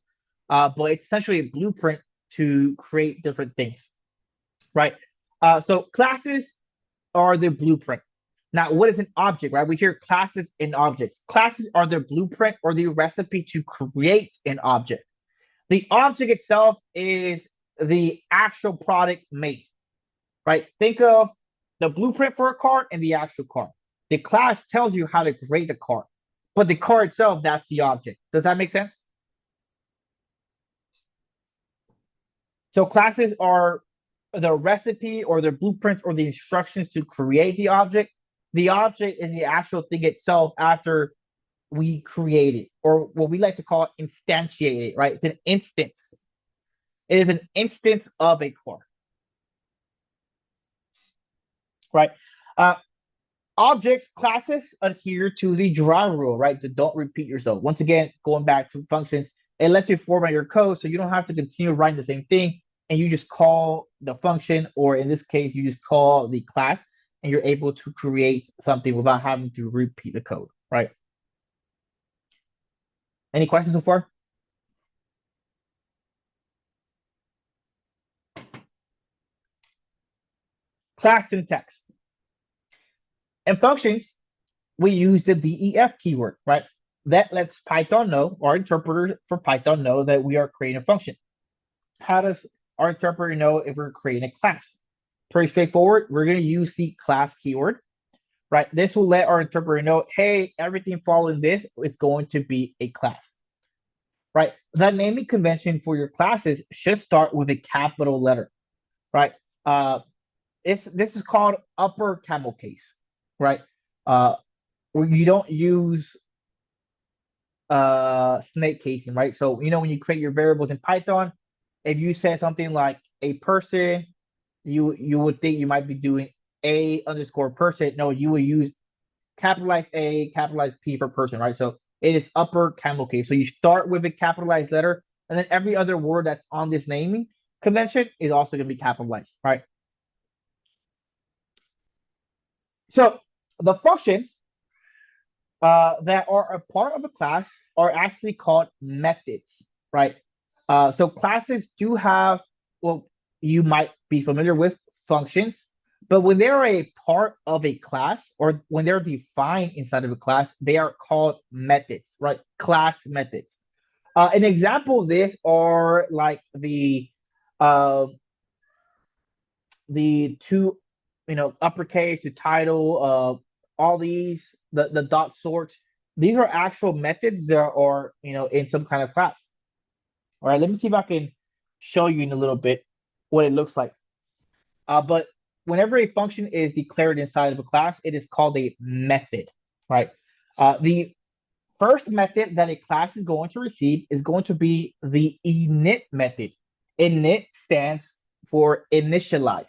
but it's essentially a blueprint to create different things, right? So classes are the blueprint. Now, what is an object, right? We hear classes and objects. Classes are the blueprint or the recipe to create an object. The object itself is the actual product made, right? Think of the blueprint for a car and the actual car. The class tells you how to create the car, but the car itself, that's the object. Does that make sense? So classes are the recipe or the blueprints or the instructions to create the object. The object is the actual thing itself after we create it, or what we like to call instantiate it, right? It's an instance. It is an instance of a car, right? Uh, Objects classes adhere to the draw rule, right? To don't repeat yourself. Once again, going back to functions, it lets you format your code so you don't have to continue writing the same thing and you just call the function, or in this case, you just call the class and you're able to create something without having to repeat the code, right? Any questions so far? Class syntax. In functions, we use the def keyword, right? That lets Python know, our interpreter for Python know that we are creating a function. How does our interpreter know if we're creating a class? Pretty straightforward. We're going to use the class keyword, right? This will let our interpreter know, hey, everything following this is going to be a class, right? The naming convention for your classes should start with a capital letter, right? This is called upper camel case. right? Where you don't use snake casing, right? So when you create your variables in Python, if you said something like a person, you would think you might be doing a underscore person. No, you would use capitalized A, capitalized P for person, right? So it is upper camel case. So you start with a capitalized letter, and then every other word that's on this naming convention is also going to be capitalized, right? So the functions that are a part of a class are actually called methods, right? So classes do have, well, you might be familiar with functions, but when they're a part of a class or when they're defined inside of a class, they are called methods, right? Class methods. An example of this are like uh, the two, uppercase, the title, all these, the dot sorts. These are actual methods that are, in some kind of class. All right, let me see if I can show you in a little bit what it looks like. But whenever a function is declared inside of a class, it is called a method, right? The first method that a class is going to receive is going to be the init method. Init stands for initialize,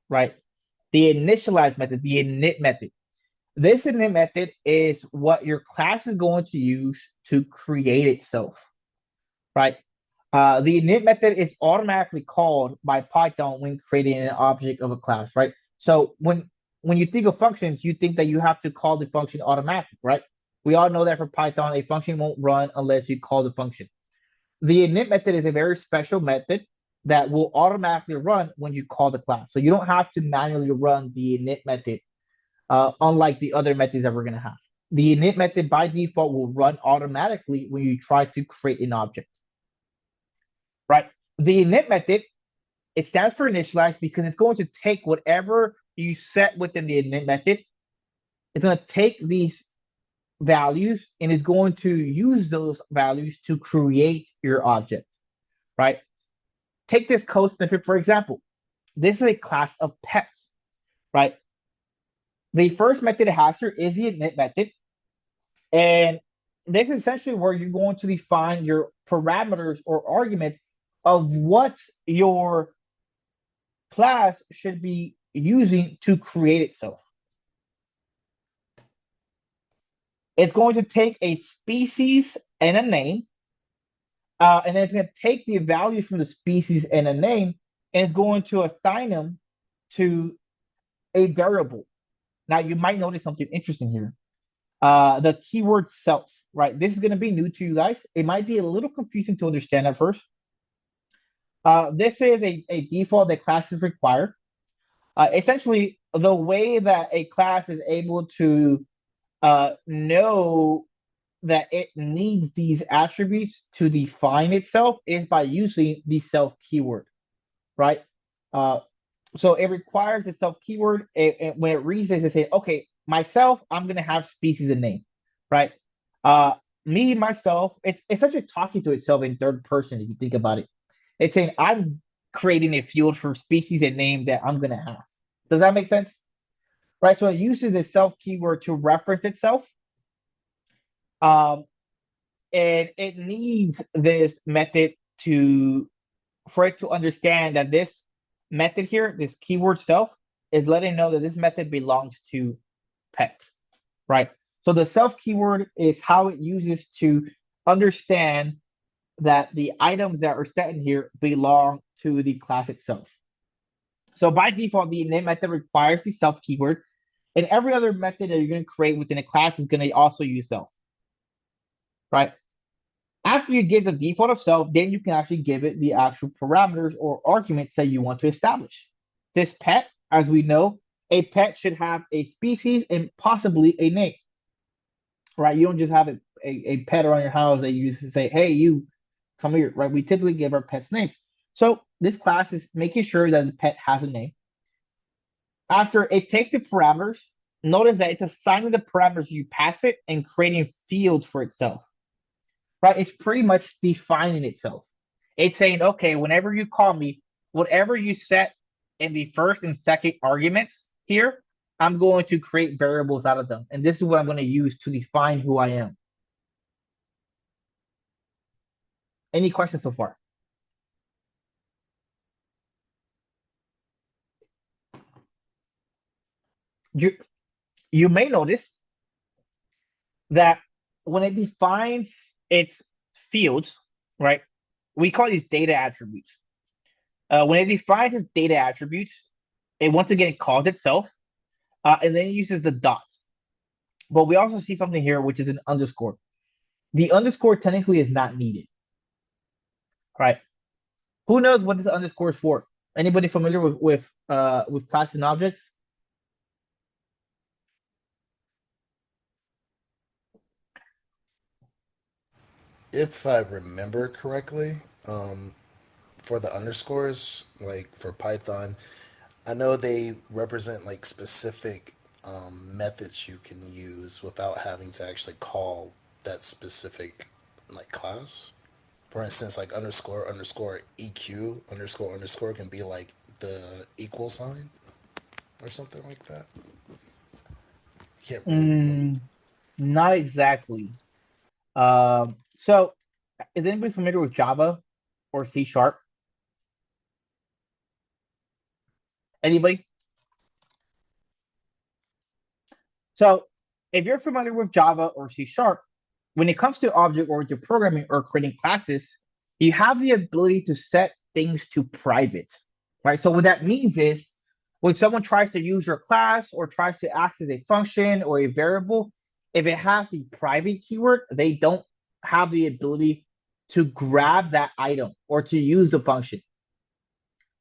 right? The initialize method, the init method. This init method is what your class is going to use to create itself, right? The init method is automatically called by Python when creating an object of a class, right? So when you think of functions, you think that you have to call the function automatically, right? We all know that for Python, a function won't run unless you call the function. The init method is a very special method that will automatically run when you call the class. So you don't have to manually run the init method, unlike the other methods that we're going to have. The init method by default will run automatically when you try to create an object, right? The init method, it stands for initialize because it's going to take whatever you set within the init method. It's going to take these values and is going to use those values to create your object, right? Take this code snippet, for example. This is a class of pets, right? The first method it has here is the init method. And this is essentially where you're going to define your parameters or arguments of what your class should be using to create itself. It's going to take a species and a name, and then it's going to take the values from the species and a name, and it's going to assign them to a variable. Now, you might notice something interesting here. The keyword self, right? This is going to be new to you guys. It might be a little confusing to understand at first. This is a default that classes require. Essentially, the way that a class is able to know that it needs these attributes to define itself is by using the self keyword, right? Uh, so it requires the self keyword. When it reads this, it says, okay, myself, I'm going to have species and name, right? Uh, Me, myself, it's essentially talking to itself in third person if you think about it. It's saying, I'm creating a field for species and name that I'm going to have. Does that make sense? Right? So it uses the self keyword to reference itself. Um, and it needs this method to for it to understand that this method here, this keyword self, is letting know that this method belongs to pet, right? So the self keyword is how it uses to understand that the items that are set in here belong to the class itself. So by default, the init method requires the self keyword, and every other method that you're going to create within a class is going to also use self, right? After you give the default of self, then you can actually give it the actual parameters or arguments that you want to establish. This pet, as we know, a pet should have a species and possibly a name, right? You don't just have a pet around your house that you just say, hey, you come here, right? We typically give our pets names. So this class is making sure that the pet has a name. After it takes the parameters, notice that it's assigning the parameters you pass it and creating fields for itself, right? It's pretty much defining itself. It's saying, okay, whenever you call me, whatever you set in the first and second arguments here, I'm going to create variables out of them. And this is what I'm going to use to define who I am. Any questions so far? You you may notice that when it defines its fields, right? We call these data attributes. When it defines its data attributes, it once again calls itself, and then it uses the dot. But we also see something here, which is an underscore. The underscore technically is not needed, right? Who knows what this underscore is for? Anybody familiar with class and objects? If I remember correctly, for the underscores, like for Python, I know they represent like specific methods you can use without having to actually call that specific like class. For instance, like underscore underscore EQ underscore underscore can be like the equal sign or something like that. Can't really remember. Mm, not exactly. So is anybody familiar with Java or C sharp? Anybody? So if you're familiar with Java or C sharp, when it comes to object-oriented programming or creating classes, you have the ability to set things to private, right? So what that means is when someone tries to use your class or tries to access a function or a variable, if it has the private keyword, they don't have the ability to grab that item or to use the function,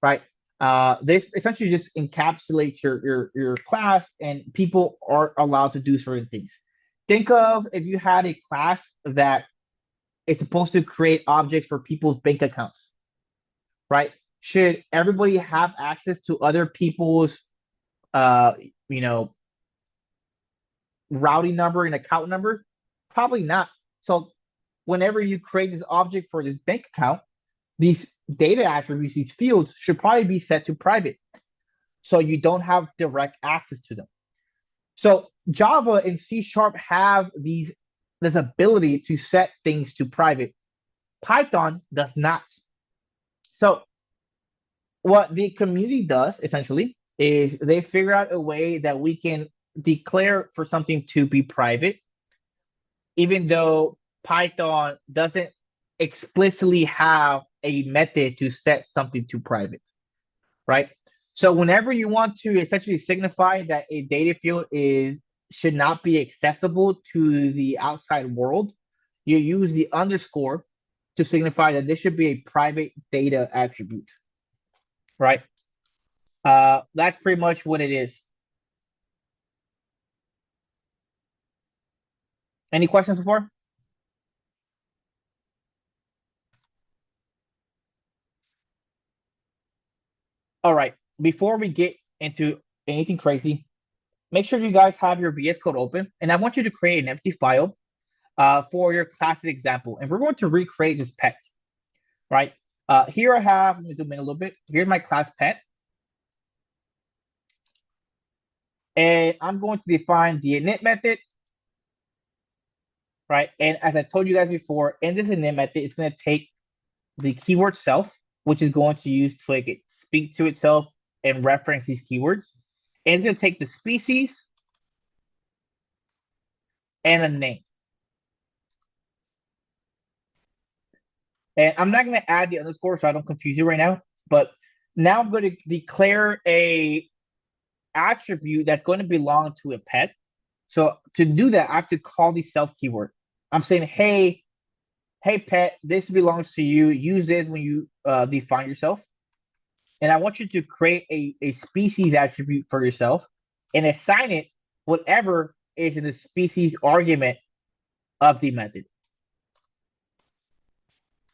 right? This essentially just encapsulates your class, and people are allowed to do certain things. Think of if you had a class that is supposed to create objects for people's bank accounts, right? Should everybody have access to other people's, uh, you know, routing number and account number? Probably not. So whenever you create this object for this bank account, these data attributes, these fields should probably be set to private, so you don't have direct access to them. So Java and C sharp have this ability to set things to private. Python does not. So what the community does essentially is they figure out a way that we can declare for something to be private, even though Python doesn't explicitly have a method to set something to private, right? So whenever you want to essentially signify that a data field is should not be accessible to the outside world, you use the underscore to signify that this should be a private data attribute, right? That's pretty much what it is. Any questions so far? All right. Before we get into anything crazy, make sure you guys have your VS Code open, and I want you to create an empty file for your classic example, and we're going to recreate this pet, right? Here I have, let me zoom in a little bit. Here's my class pet. And I'm going to define the init method, right? And as I told you guys before, in this init method, it's going to take the keyword self, which is going to use to like speak to itself and reference these keywords. And it's going to take the species and a name. And I'm not going to add the underscore so I don't confuse you right now. But now I'm going to declare a attribute that's going to belong to a pet. So to do that, I have to call the self keyword. I'm saying, hey pet, this belongs to you. Use this when you define yourself. And I want you to create a species attribute for yourself and assign it whatever is in the species argument of the method.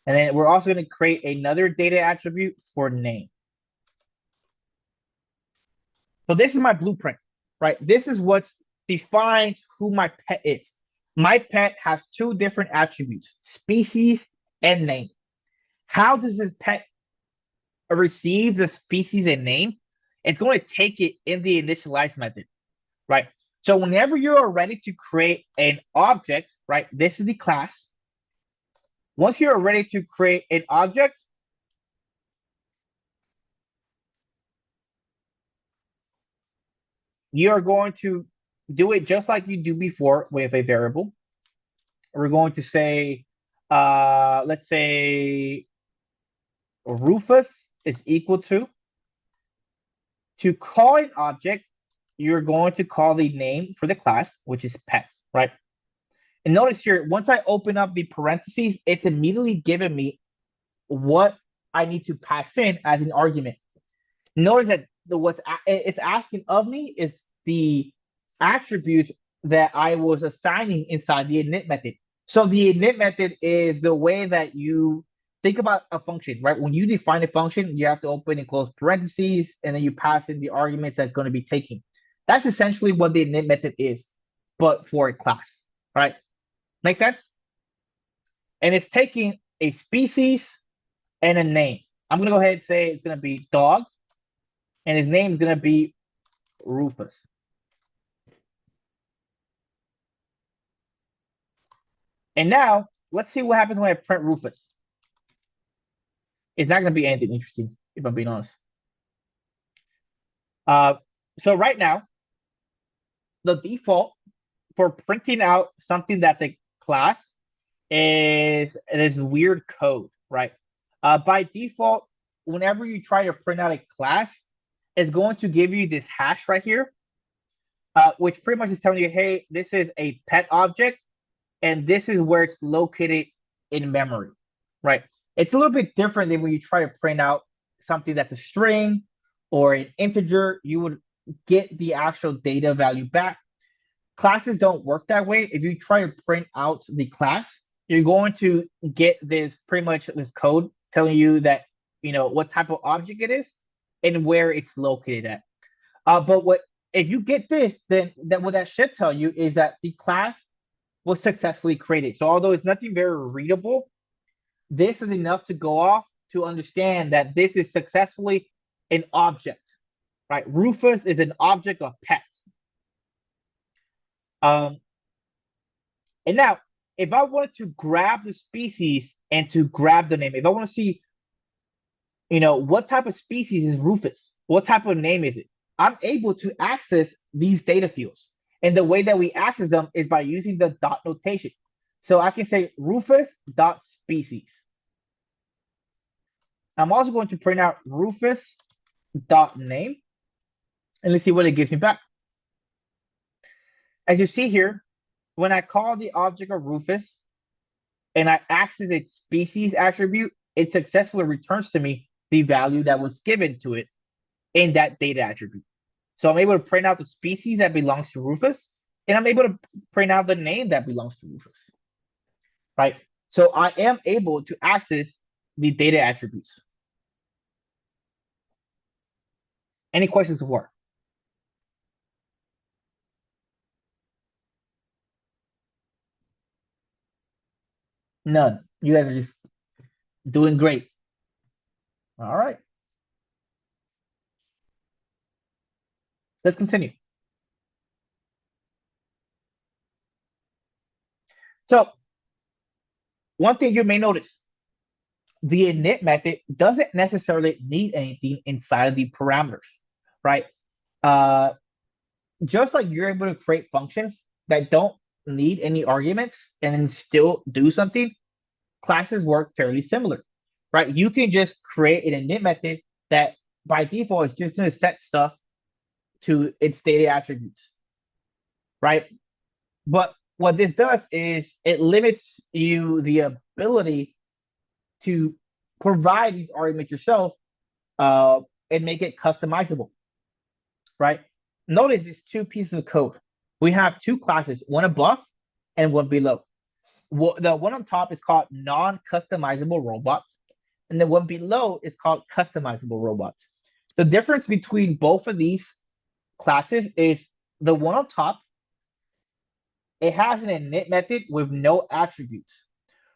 And then we're also going to create another data attribute for name. So this is my blueprint, right? This is what defines who my pet is. My pet has two different attributes, species and name. How does this pet receive the species and name? It's going to take it in the initialize method. right? So whenever you are ready to create an object, right, this is the class. Once you're ready to create an object, you're going to do it just like you do before with a variable. We're going to say, let's say Rufus is equal to call an object, you're going to call the name for the class, which is pets, right? And notice here, once I open up the parentheses, it's immediately giving me what I need to pass in as an argument. Notice that it's asking of me is the attributes that I was assigning inside the init method. So the init method is the way that you think about a function, right? When you define a function, you have to open and close parentheses, and then you pass in the arguments that's going to be taken. That's essentially what the init method is, but for a class, right? Make sense? And it's taking a species and a name. I'm going to go ahead and say it's going to be dog, and his name is going to be Rufus. And now, let's see what happens when I print Rufus. It's not going to be anything interesting, if I'm being honest. So right now, the default for printing out something that's a class is this weird code, right? By default, whenever you try to print out a class, it's going to give you this hash right here, which pretty much is telling you, hey, this is a pet object, and this is where it's located in memory, right? It's a little bit different than when you try to print out something that's a string or an integer. You would get the actual data value back. Classes don't work that way. If you try to print out the class, you're going to get this pretty much this code telling you that what type of object it is and where it's located at. But what if you get this, then what that should tell you is that the class was successfully created. So although it's nothing very readable, this is enough to go off to understand that this is successfully an object, right? Rufus is an object of pet. And now, if I wanted to grab the species and to grab the name, if I want to see, what type of species is Rufus? What type of name is it? I'm able to access these data fields. And the way that we access them is by using the dot notation. So I can say Rufus dot species. I'm also going to print out Rufus dot name. And let's see what it gives me back. As you see here, when I call the object of Rufus and I access its species attribute, it successfully returns to me the value that was given to it in that data attribute. So I'm able to print out the species that belongs to Rufus, and I'm able to print out the name that belongs to Rufus, right? So I am able to access the data attributes. Any questions so far? None. You guys are just doing great. All right. Let's continue. So one thing you may notice, the init method doesn't necessarily need anything inside of the parameters, right? Just like you're able to create functions that don't need any arguments and then still do something, classes work fairly similar, right? You can just create an init method that by default is just going to set stuff to its data attributes, right? But what this does is it limits you the ability to provide these arguments yourself and make it customizable, right? Notice these two pieces of code. We have two classes, one above and one below. The one on top is called non-customizable robots, and the one below is called customizable robots. The difference between both of these classes is the one on top, it has an init method with no attributes,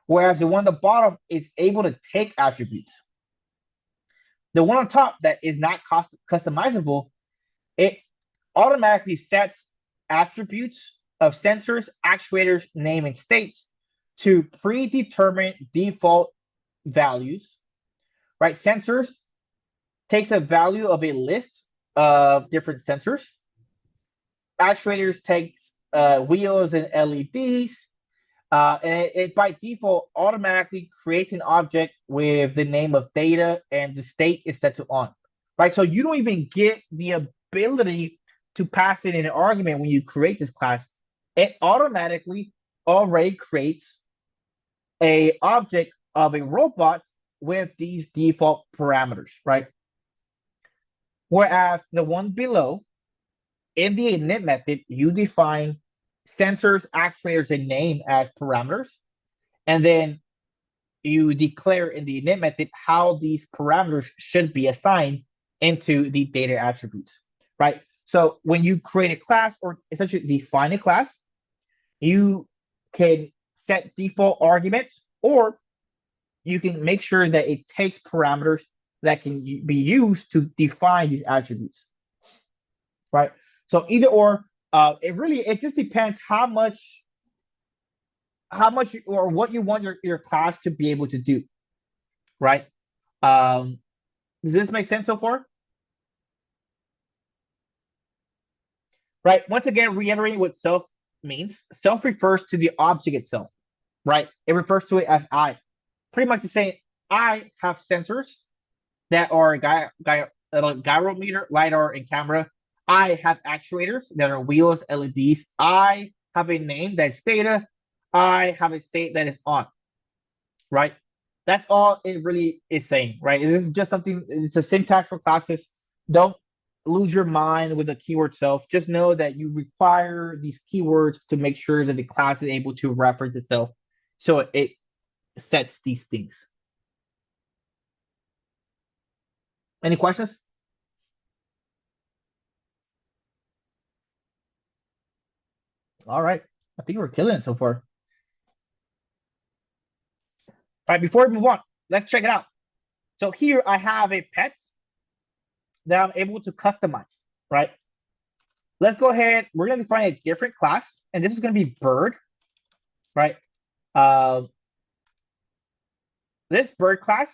whereas the one on the bottom is able to take attributes. The one on top that is not customizable, it automatically sets attributes of sensors, actuators, name, and state to predetermined default values, right? Sensors takes a value of a list of different sensors. Actuators takes wheels and LEDs, and it by default automatically creates an object with the name of data and the state is set to on, right? So you don't even get the ability to pass it in an argument when you create this class. It automatically already creates a object of a robot with these default parameters, right? Whereas the one below, in the init method, you define sensors, actuators, and name as parameters, and then you declare in the init method how these parameters should be assigned into the data attributes, right? So when you create a class or essentially define a class, you can set default arguments or you can make sure that it takes parameters that can be used to define these attributes, right? So either or, it just depends how much or what you want your class to be able to do, right? Um, does this make sense so far? Right. Once again, reiterating what self means. Self refers to the object itself, right? It refers to it as I. Pretty much to say I have sensors that are gyrometer, lidar, and camera. I have actuators that are wheels, LEDs. I have a name that's data. I have a state that is on, right? That's all it really is saying, right? This is just something, it's a syntax for classes. Don't lose your mind with the keyword self. Just know that you require these keywords to make sure that the class is able to reference itself. So it sets these things. Any questions? All right. I think we're killing it so far. All right, before we move on, let's check it out. So here I have a pet that I'm able to customize, right? Let's go ahead. We're going to define a different class, and this is going to be bird, right? This bird class,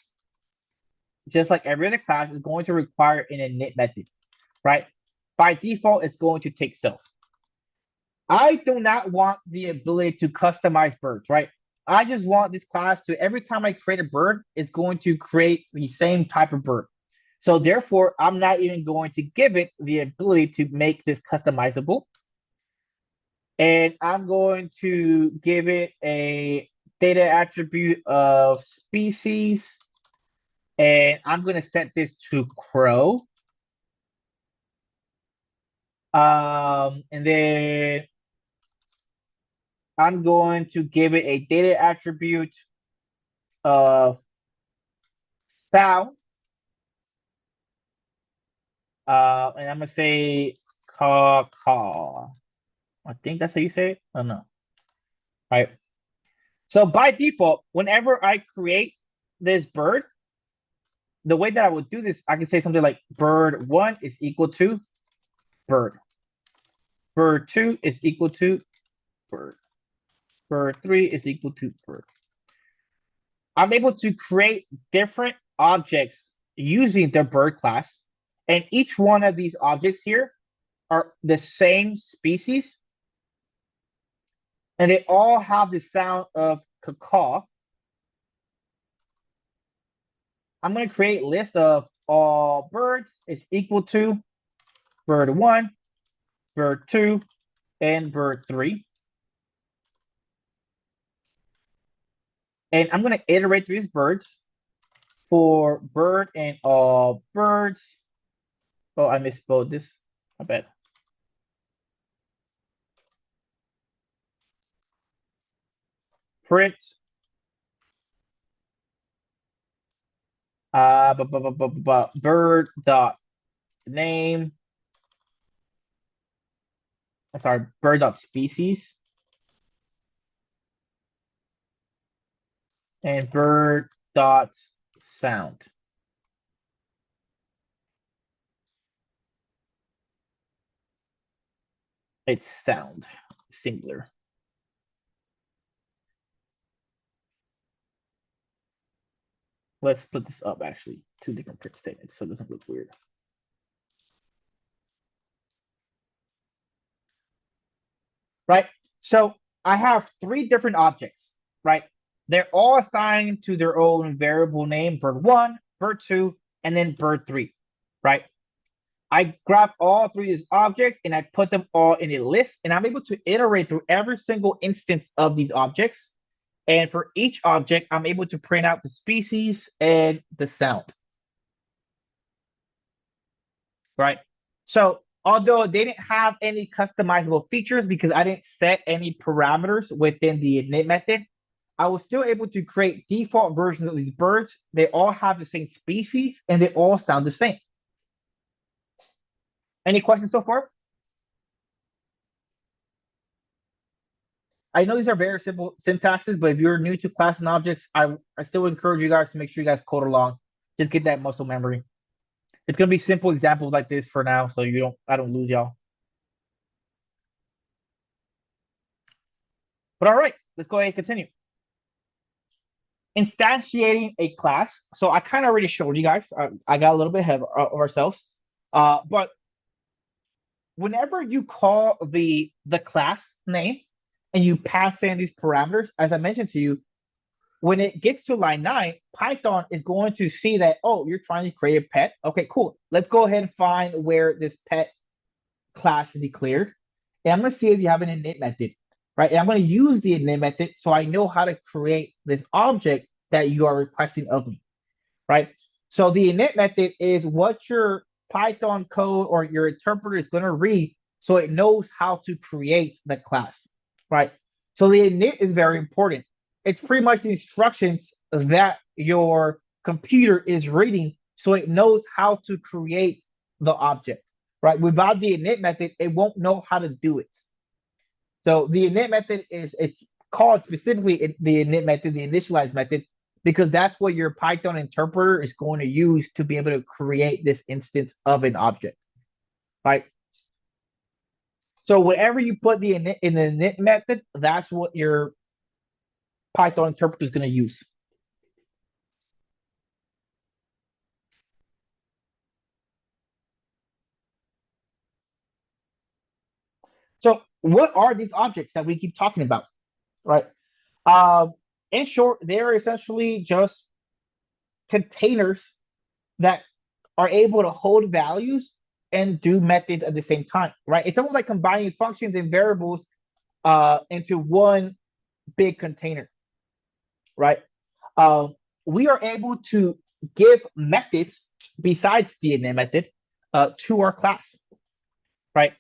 just like every other class, is going to require an init method, right? By default, it's going to take self. I do not want the ability to customize birds, right? I just want this class to, every time I create a bird, it's going to create the same type of bird. So therefore, I'm not even going to give it the ability to make this customizable. And I'm going to give it a data attribute of species. And I'm going to set this to crow. And then I'm going to give it a data attribute of sound. And I'm gonna say caw caw. I think that's how you say it. Oh no. Right. So by default, whenever I create this bird, the way that I would do this, I can say something like bird one is equal to bird. Bird two is equal to bird. Bird three is equal to bird. I'm able to create different objects using the bird class, and each one of these objects here are the same species, and they all have the sound of caw. I'm going to create a list of all birds is equal to bird one, bird two, and bird three. And I'm going to iterate through these birds for bird and all birds. Oh, I misspelled this. I bet. Print bird dot name. I'm sorry, bird dot species and bird dot sound. It's sound, singular. Let's split this up actually, two different print statements so it doesn't look weird. Right? So I have three different objects, right? They're all assigned to their own variable name, bird1, bird2, and then bird3, right? I grab all three of these objects and I put them all in a list, and I'm able to iterate through every single instance of these objects. And for each object, I'm able to print out the species and the sound, right? So although they didn't have any customizable features because I didn't set any parameters within the init method, I was still able to create default versions of these birds. They all have the same species and they all sound the same. Any questions so far? I know these are very simple syntaxes, but if you're new to class and objects, I still encourage you guys to make sure you guys code along. Just get that muscle memory. It's gonna be simple examples like this for now, so I don't lose y'all. But all right, let's go ahead and continue. Instantiating a class. So I kind of already showed you guys. I got a little bit ahead of ourselves. But whenever you call the class name and you pass in these parameters, as I mentioned to you, when it gets to line 9, Python is going to see that, oh, you're trying to create a pet. Okay, cool. Let's go ahead and find where this pet class is declared. And I'm going to see if you have an init method, right? And I'm going to use the init method so I know how to create this object that you are requesting of me, right? So the init method is what your Python code or your interpreter is going to read so it knows how to create the class, right? So the init is very important. It's pretty much the instructions that your computer is reading so it knows how to create the object, right? Without the init method, it won't know how to do it. So the init method it's called specifically the init method, the initialize method, because that's what your Python interpreter is going to use to be able to create this instance of an object, right? So whenever you put the init in the init method, that's what your Python interpreter is going to use. So what are these objects that we keep talking about, right? In short, they're essentially just containers that are able to hold values and do methods at the same time, right? It's almost like combining functions and variables into one big container, right? We are able to give methods besides the init method to our class, right?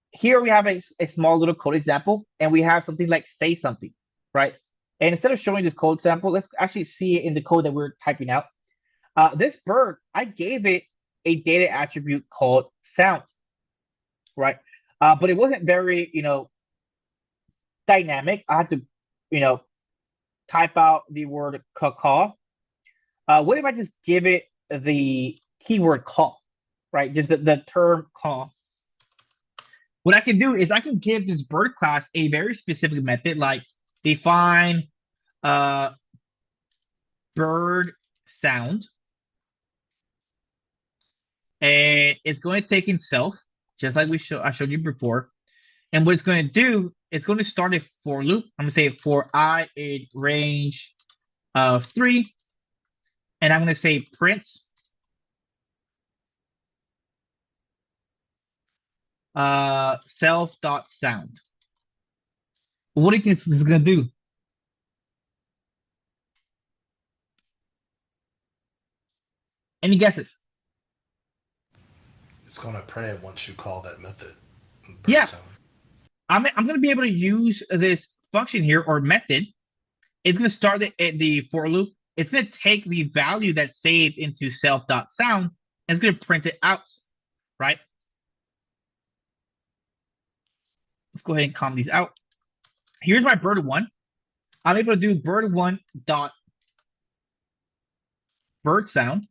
Here we have a small little code example, and we have something like say something, right? And instead of showing this code sample, let's actually see it in the code that we're typing out. This bird, I gave it a data attribute called sound, right? But it wasn't very, dynamic. I had to, type out the word call. What if I just give it the keyword call, right? Just the term call. What I can do is I can give this bird class a very specific method like define bird sound. And it's going to take in self, just like I showed you before. And what it's going to do, it's going to start a for loop. I'm going to say for I in range of 3. And I'm going to say print self.sound. What do you think this is going to do? Any guesses? It's gonna print it once you call that method. Yeah. I'm going to be able to use this function here or method. It's going to start the for loop. It's going to take the value that's saved into self.sound and it's going to print it out, right? Let's go ahead and comment these out. Here's my bird1. I'm able to do bird1 dot bird sound,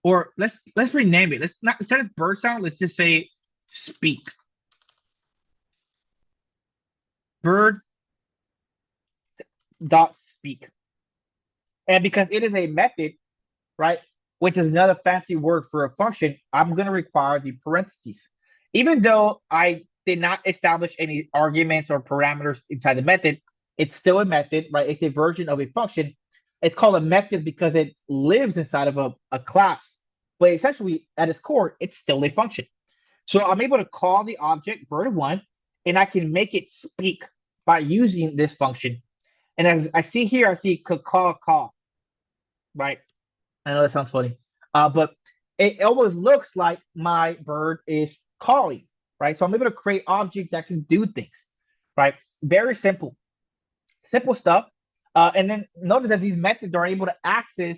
or let's rename it. Let's not instead of bird sound, let's just say speak. Bird dot speak. And because it is a method, right, which is another fancy word for a function, I'm going to require the parentheses. Even though I did not establish any arguments or parameters inside the method, it's still a method, right? It's a version of a function. It's called a method because it lives inside of a class. But essentially, at its core, it's still a function. So I'm able to call the object bird1, and I can make it speak by using this function. And as I see here, I see call, right? I know that sounds funny, but it almost looks like my bird is calling, right? So I'm able to create objects that can do things, right? Very simple, simple stuff. And then notice that these methods are able to access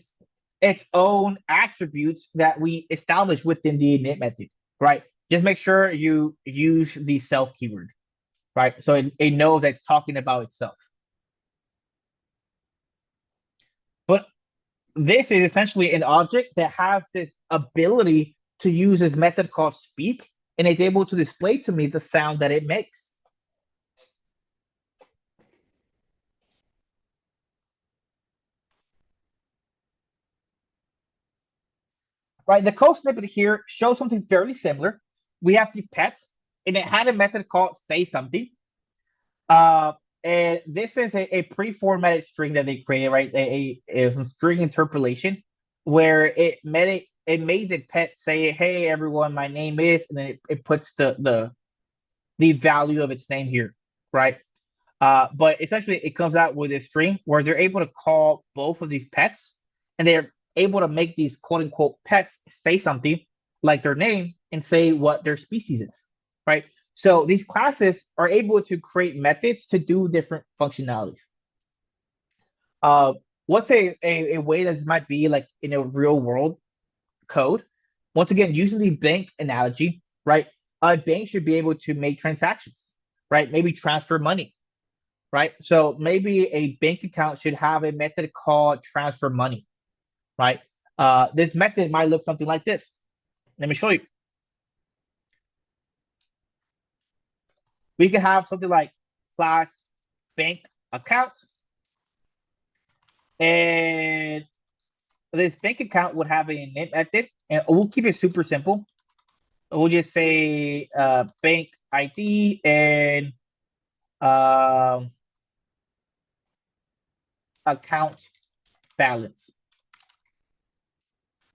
its own attributes that we establish within the init method, right? Just make sure you use the self keyword, right? So it knows that it's talking about itself. But this is essentially an object that has this ability to use this method called speak, and it's able to display to me the sound that it makes. Right, the code snippet here shows something fairly similar. We have the pets, and it had a method called say something. Uh, and this is a pre-formatted string that they created, right? Some string interpolation where it made the pet say, "Hey everyone, my name is," and then it puts the value of its name here, right? But essentially, it comes out with a string where they're able to call both of these pets, and they're able to make these quote unquote pets say something like their name and say what their species is, right? So these classes are able to create methods to do different functionalities. Uh, what's a way that this might be like in a real world code? Once again, using the bank analogy, right? A bank should be able to make transactions, right? Maybe transfer money, right? So maybe a bank account should have a method called transfer money, right? This method might look something like this. Let me show you. We can have something like class bank accounts, and this bank account would have a init method, and we'll keep it super simple. We'll just say bank ID and um, account balance,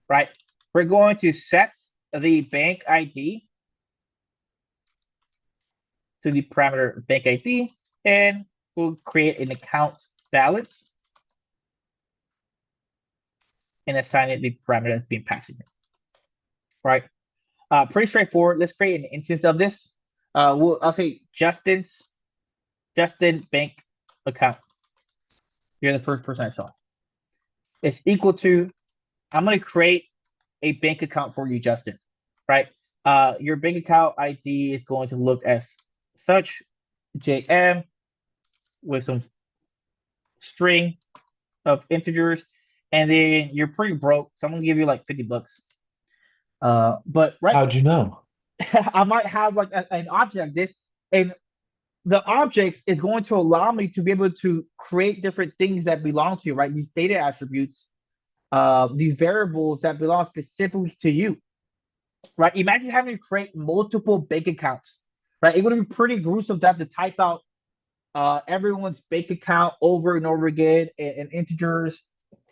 right? We're going to set the bank ID to the parameter bank ID, and we'll create an account balance and assign it the parameter that's being passed in, right? Pretty straightforward. Let's create an instance of this. I'll say Justin bank account. You're the first person I saw. It's equal to, I'm going to create a bank account for you, Justin, right? Your bank account ID is going to look as such, JM with some string of integers, and then you're pretty broke, so I'm gonna give you like $50. But right, How'd you know? I might have like an object like this, and the objects is going to allow me to be able to create different things that belong to you, right? These data attributes, these variables that belong specifically to you, right? Imagine having to create multiple bank accounts, right? It would be pretty gruesome to have to type out everyone's bank account over and over again and integers,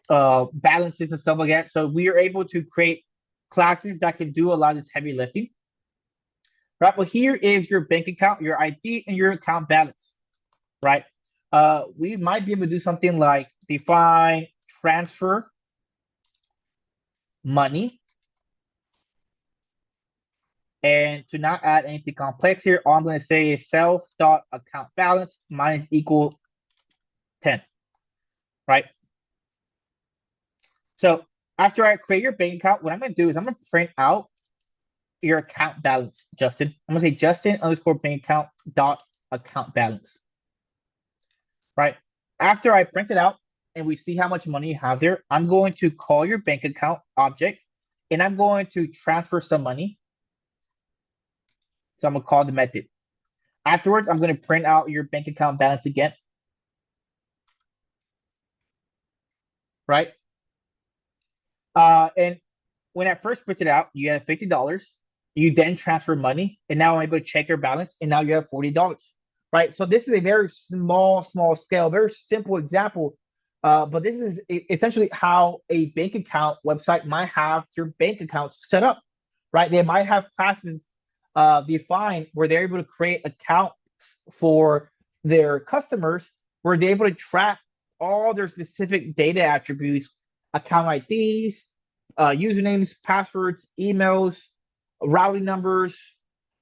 balances and stuff like that. So we are able to create classes that can do a lot of this heavy lifting. Right, well, here is your bank account, your ID, and your account balance, right? We might be able to do something like define transfer money. And to not add anything complex here, all I'm going to say is self.account balance minus equal 10, right? So after I create your bank account, what I'm going to do is I'm going to print out your account balance, Justin. I'm going to say Justin underscore bank account dot account balance, right? After I print it out and we see how much money you have there, I'm going to call your bank account object, and I'm going to transfer some money So I'm gonna call the method. Afterwards, I'm gonna print out your bank account balance again, right? And when I first printed out, you had $50. You then transfer money, and now I'm able to check your balance, and now you have $40, right? So this is a very small scale, very simple example. But this is essentially how a bank account website might have their bank accounts set up, right? They might have classes defined where they're able to create accounts for their customers, where they're able to track all their specific data attributes, account IDs, usernames, passwords, emails, routing numbers,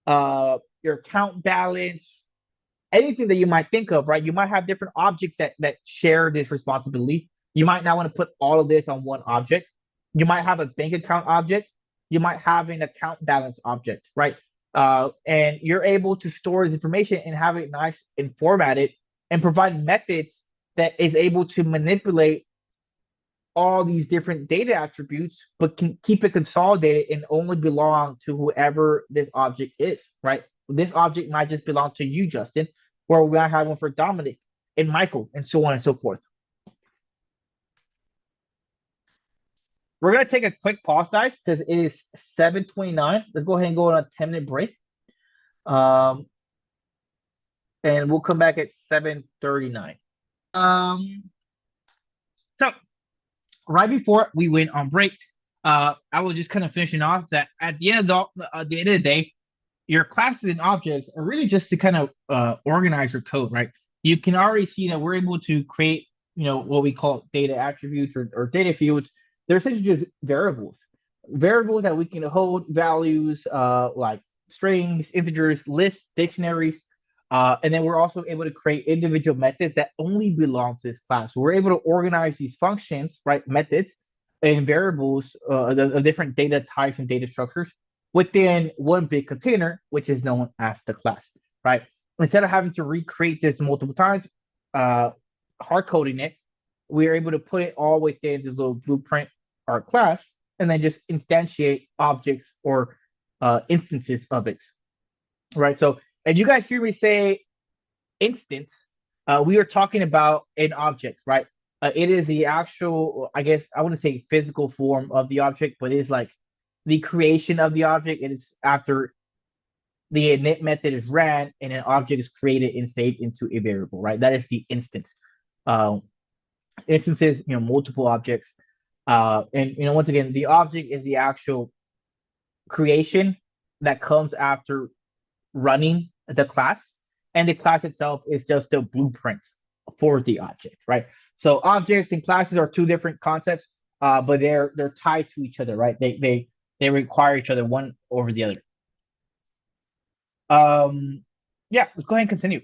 your account balance, anything that you might think of, right? You might have different objects that share this responsibility. You might not want to put all of this on one object. You might have a bank account object. You might have an account balance object, right? And you're able to store this information and have it nice and formatted and provide methods that is able to manipulate all these different data attributes, but can keep it consolidated and only belong to whoever this object is, right? This object might just belong to you, Justin, or we might have one for Dominic and Michael, and so on and so forth. We're gonna take a quick pause, guys, because it is 7:29. Let's go ahead and go on a 10-minute break. Um, and we'll come back at 7:39. So right before we went on break, I was just kind of finishing off that at the end of the day, your classes and objects are really just to kind of organize your code, right? You can already see that we're able to create, what we call data attributes or data fields. They're essentially just variables that we can hold values like strings, integers, lists, dictionaries. And then we're also able to create individual methods that only belong to this class. So we're able to organize these functions, right, methods, and variables of different data types and data structures within one big container, which is known as the class, right? Instead of having to recreate this multiple times, hard coding it, we're able to put it all within this little blueprint or class, and then just instantiate objects or instances of it, right? So if you guys hear me say instance, we are talking about an object, right? It is the actual, I guess, I wouldn't say physical form of the object, but it is like the creation of the object. It is after the init method is ran and an object is created and saved into a variable, right? That is the instance. Instances, multiple objects. And once again, the object is the actual creation that comes after running the class, and the class itself is just a blueprint for the object, right? So objects and classes are two different concepts, but they're tied to each other, right? They require each other one over the other. Yeah, let's go ahead and continue.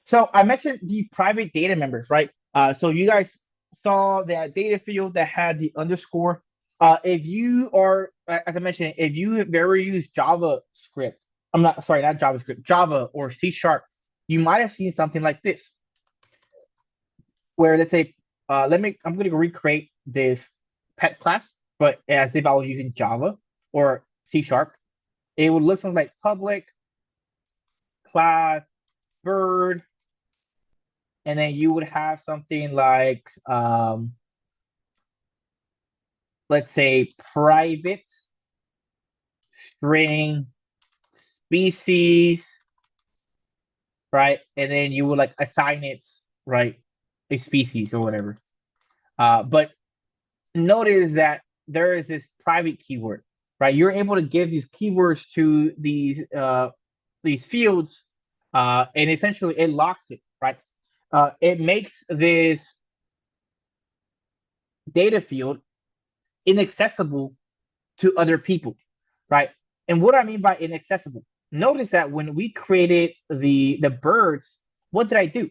So I mentioned the private data members, right? So you guys saw that data field that had the underscore. If you are, as I mentioned, if you have ever used JavaScript, not JavaScript, Java or C#, you might have seen something like this, where let's say, I'm going to recreate this pet class, but as if I was using Java or C#, it would look something like public class bird, and then you would have something like, let's say, private string species, right? And then you would like assign it, right, a species or whatever. But notice that there is this private keyword, right? You're able to give these keywords to these fields, and essentially it locks it, right? It makes this data field inaccessible to other people, right? And what I mean by inaccessible, notice that when we created the birds, what did I do,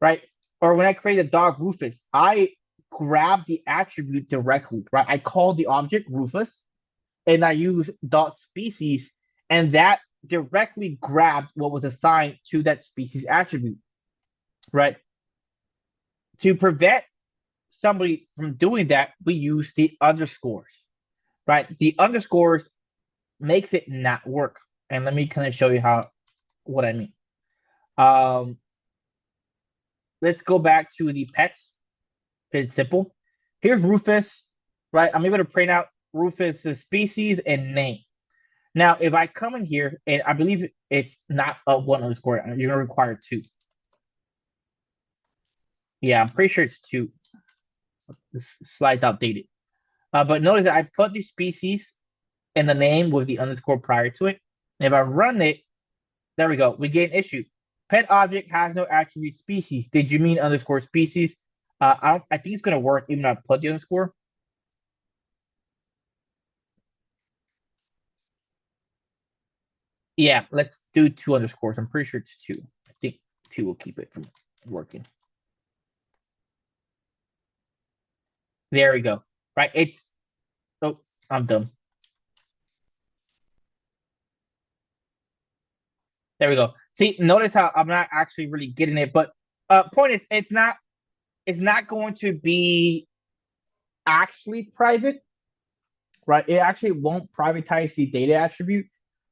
right? Or when I created dog Rufus, I grabbed the attribute directly, right? I called the object Rufus, and I used dot species, and that directly grabbed what was assigned to that species attribute, right? To prevent somebody from doing that, we use the underscores, right? The underscores makes it not work. And let me kind of show you what I mean. Um, let's go back to the pets. It's simple. Here's Rufus, right? I'm able to print out Rufus' species and name. Now, if I come in here, and I believe it's not a one underscore, you're gonna require two. Yeah, I'm pretty sure it's two. This slide's outdated. But notice that I put the species and the name with the underscore prior to it. And if I run it, there we go. We get an issue. Pet object has no attribute species. Did you mean underscore species? I think it's gonna work even if I put the underscore. Yeah, let's do two underscores. I'm pretty sure it's two. I think two will keep it from working. There we go. Right, it's oh, I'm done. There we go. See, notice how I'm not actually really getting it, but point is it's not going to be actually private, right? It actually won't privatize the data attribute,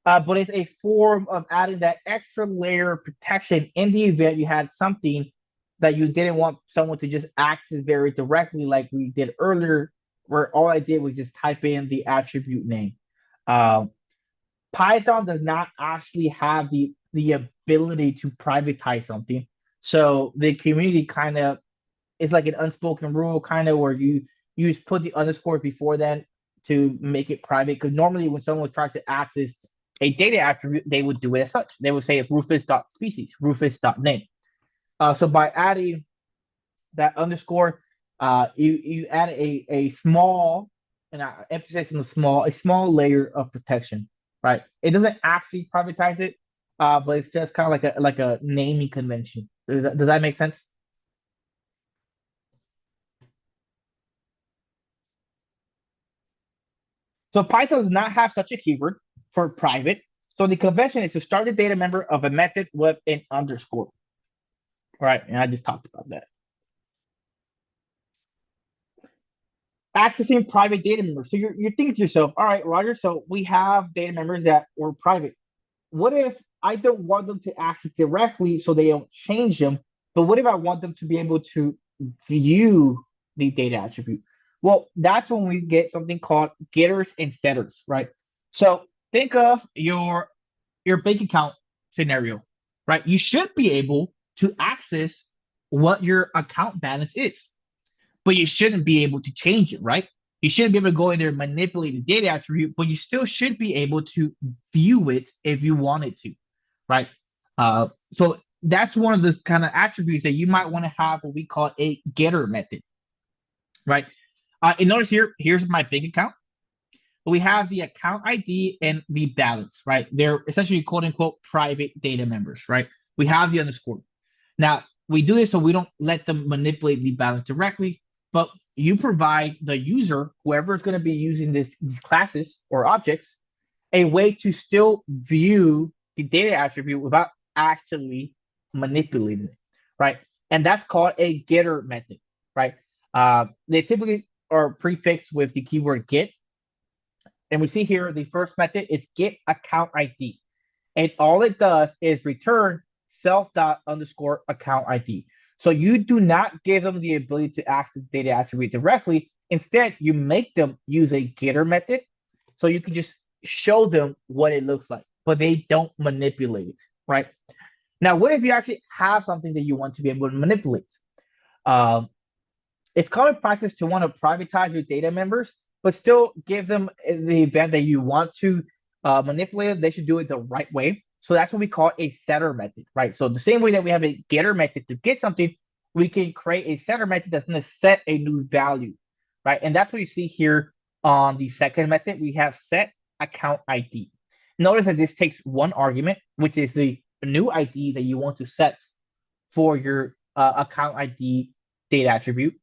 but it's a form of adding that extra layer of protection in the event you had something that you didn't want someone to just access very directly, like we did earlier, where all I did was just type in the attribute name. Um, Python does not actually have the ability to privatize something. So the community kind of is like an unspoken rule, kind of where you just put the underscore before then to make it private. Because normally when someone tries to access a data attribute, they would do it as such. They would say Rufus.species, Rufus.name. So by adding that underscore, you add a small, and I emphasize on the small, a small layer of protection, right? It doesn't actually privatize it, but it's just kind of like a naming convention. Does that make sense? So Python does not have such a keyword for private. So the convention is to start the data member of a method with an underscore. All right, and I just talked about that. Accessing private data members. So you're thinking to yourself, all right, Roger, so we have data members that were private. What if I don't want them to access directly so they don't change them? But what if I want them to be able to view the data attribute? Well, that's when we get something called getters and setters, right? So think of your bank account scenario, right? You should be able to access what your account balance is, but you shouldn't be able to change it, right? You shouldn't be able to go in there and manipulate the data attribute, but you still should be able to view it if you wanted to, right? So that's one of the kind of attributes that you might want to have what we call a getter method, right? And notice here's my bank account. We have the account ID and the balance, right? They're essentially quote unquote private data members, right? We have the underscore. Now, we do this so we don't let them manipulate the balance directly, but you provide the user, whoever is going to be using these classes or objects, a way to still view the data attribute without actually manipulating it, right? And that's called a getter method, right? They typically are prefixed with the keyword get. And we see here the first method is get account ID. And all it does is return self dot underscore account ID. So you do not give them the ability to access data attribute directly. Instead, you make them use a getter method. So you can just show them what it looks like, but they don't manipulate it, right? Now, what if you actually have something that you want to be able to manipulate? Um, it's common practice to want to privatize your data members, but still give them the event that you want to manipulate it. They should do it the right way. So that's what we call a setter method, right? So the same way that we have a getter method to get something, we can create a setter method that's going to set a new value, right? And that's what you see here on the second method. We have set account ID. Notice that this takes one argument, which is the new ID that you want to set for your account ID data attribute.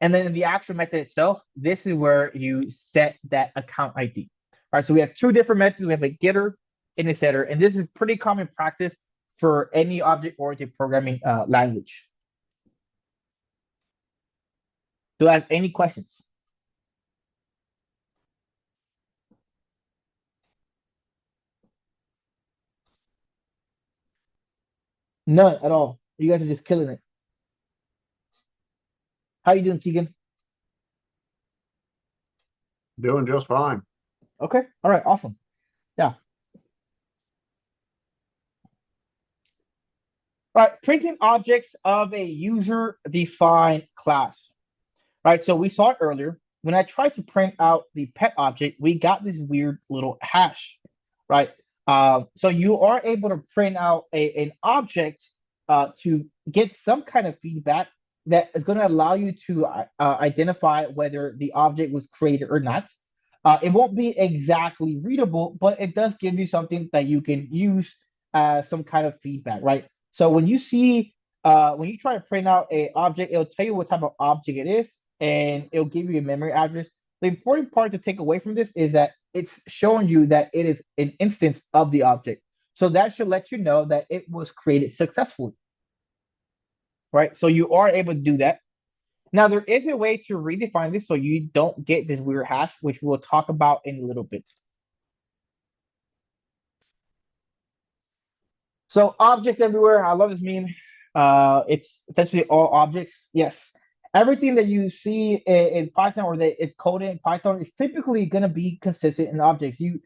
And then in the actual method itself, this is where you set that account ID. All right, so we have two different methods. We have a getter and a setter, and this is pretty common practice for any object-oriented programming language. Do I have any questions? None at all. You guys are just killing it. How you doing, Keegan? Doing just fine. Okay. All right. Awesome. Yeah. All right. Printing objects of a user-defined class. Right? So we saw it earlier. When I tried to print out the pet object, we got this weird little hash, right? So you are able to print out an object to get some kind of feedback that is going to allow you to identify whether the object was created or not. It won't be exactly readable, but it does give you something that you can use as some kind of feedback, right? So when you try to print out a object, it'll tell you what type of object it is, and it'll give you a memory address. The important part to take away from this is that it's showing you that it is an instance of the object. So that should let you know that it was created successfully, right? So you are able to do that. Now, there is a way to redefine this so you don't get this weird hash, which we'll talk about in a little bit. So objects everywhere. I love this meme. It's essentially all objects. Yes. Everything that you see in Python or that it's coded in Python is typically going to be consistent in objects. You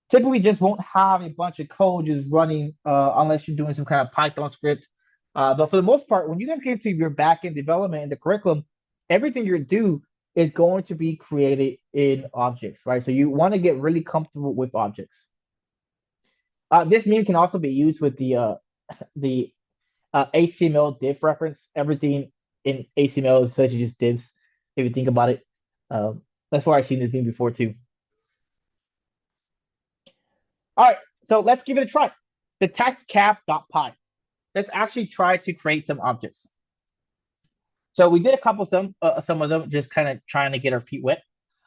typically just won't have a bunch of code just running unless you're doing some kind of Python script. But for the most part, when you guys get to your backend development in the curriculum, everything you do is going to be created in objects, right? So you want to get really comfortable with objects. This meme can also be used with the HTML div reference. Everything in HTML is essentially just divs. If you think about it, that's where I've seen this meme before too. All right, so let's give it a try. The taxcap.py. Let's actually try to create some objects. So we did a couple some of them, just kind of trying to get our feet wet.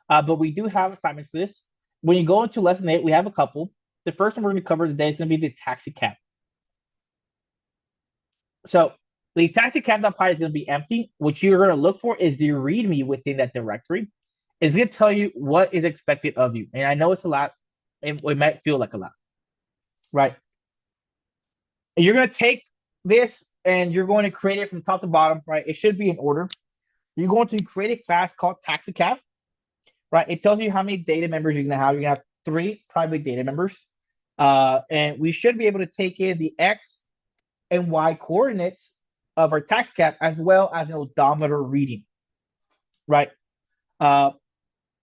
But we do have assignments for this. When you go into lesson 8, we have a couple. The first one we're going to cover today is going to be the taxi cab. So the taxicab.py is going to be empty. What you're going to look for is the README within that directory. It's going to tell you what is expected of you. And I know it's a lot. It might feel like a lot, right? And you're going to take this and you're going to create it from top to bottom, right? It should be in order. You're going to create a class called taxicab, right? It tells you how many data members you're going to have. You're going to have 3 private data members. And we should be able to take in the X and Y coordinates of our taxicab as well as an odometer reading, right?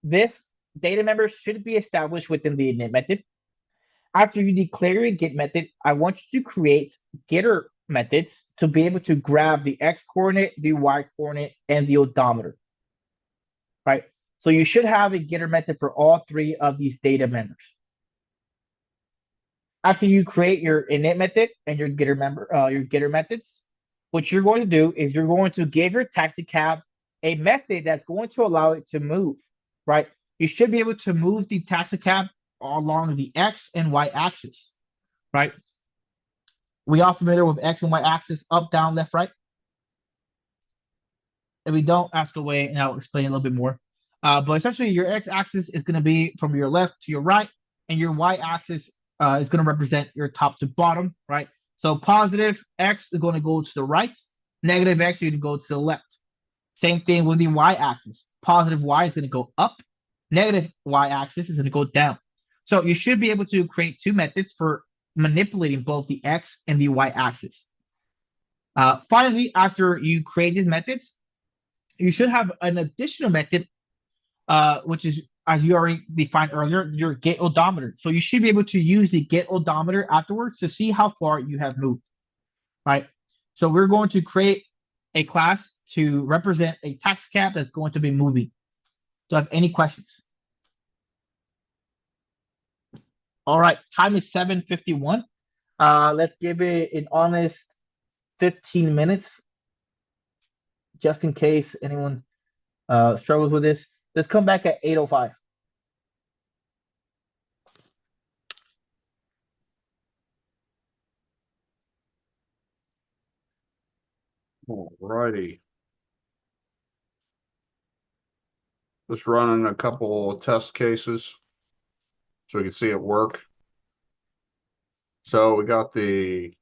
This data member should be established within the init method. After you declare your get method, I want you to create getter methods to be able to grab the X coordinate, the Y coordinate, and the odometer, right? So you should have a getter method for all 3 of these data members. After you create your init method and your getter methods, what you're going to do is you're going to give your taxicab a method that's going to allow it to move, right? You should be able to move the taxicab along the X and Y axis, right? We all familiar with X and Y axis, up, down, left, right? If we don't, ask away and I'll explain a little bit more. But essentially, your X axis is going to be from your left to your right, and your Y axis is going to represent your top to bottom, right? So positive X is going to go to the right, negative X is going to go to the left. Same thing with the Y axis. Positive Y is going to go up, negative Y axis is going to go down. So you should be able to create 2 methods for manipulating both the X and the Y axis. Finally, after you create these methods, you should have an additional method, which is, as you already defined earlier, your get odometer. So you should be able to use the get odometer afterwards to see how far you have moved, right? So we're going to create a class to represent a taxicab that's going to be moving. Do I have any questions? All right, time is 7:51. Let's give it an honest 15 minutes, just in case anyone struggles with this. Let's come back at 8:05. Alrighty. Just running a couple test cases so we can see it work. So we got the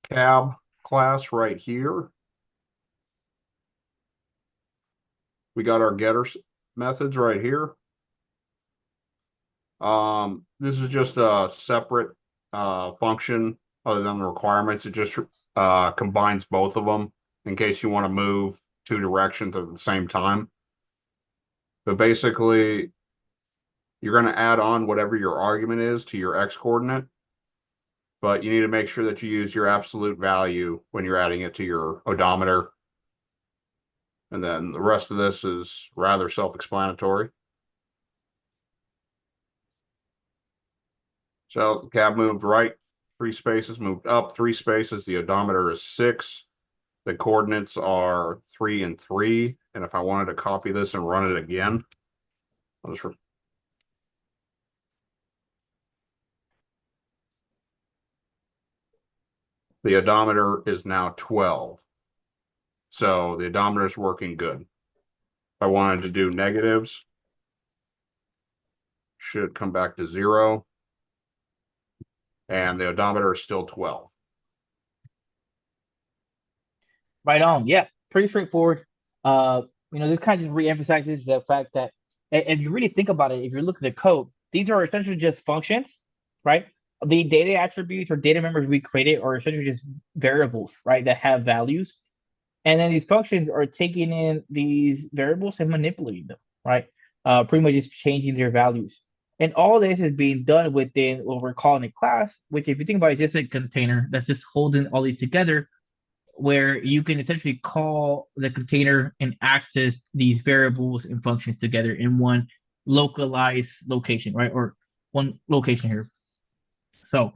cab class right here. We got our getter methods right here. This is just a separate function other than the requirements. It just combines both of them in case you want to move two directions at the same time. But basically, you're going to add on whatever your argument is to your x coordinate, but you need to make sure that you use your absolute value when you're adding it to your odometer. And then the rest of this is rather self-explanatory. So the cab moved right 3 spaces, moved up 3 spaces. The odometer is 6. The coordinates are 3 and 3. And if I wanted to copy this and run it again, I'll just the odometer is now 12. So the odometer is working good. If I wanted to do negatives, should come back to 0. And the odometer is still 12. Right on. Yeah, pretty straightforward. This kind of just reemphasizes the fact that if you really think about it, if you look at the code, these are essentially just functions, right? The data attributes or data members we created are essentially just variables, right, that have values. And then these functions are taking in these variables and manipulating them, right? Pretty much just changing their values. And all this is being done within what we're calling a class, which if you think about it, is just a container that's just holding all these together, where you can essentially call the container and access these variables and functions together in one localized location, right? Or one location here. So,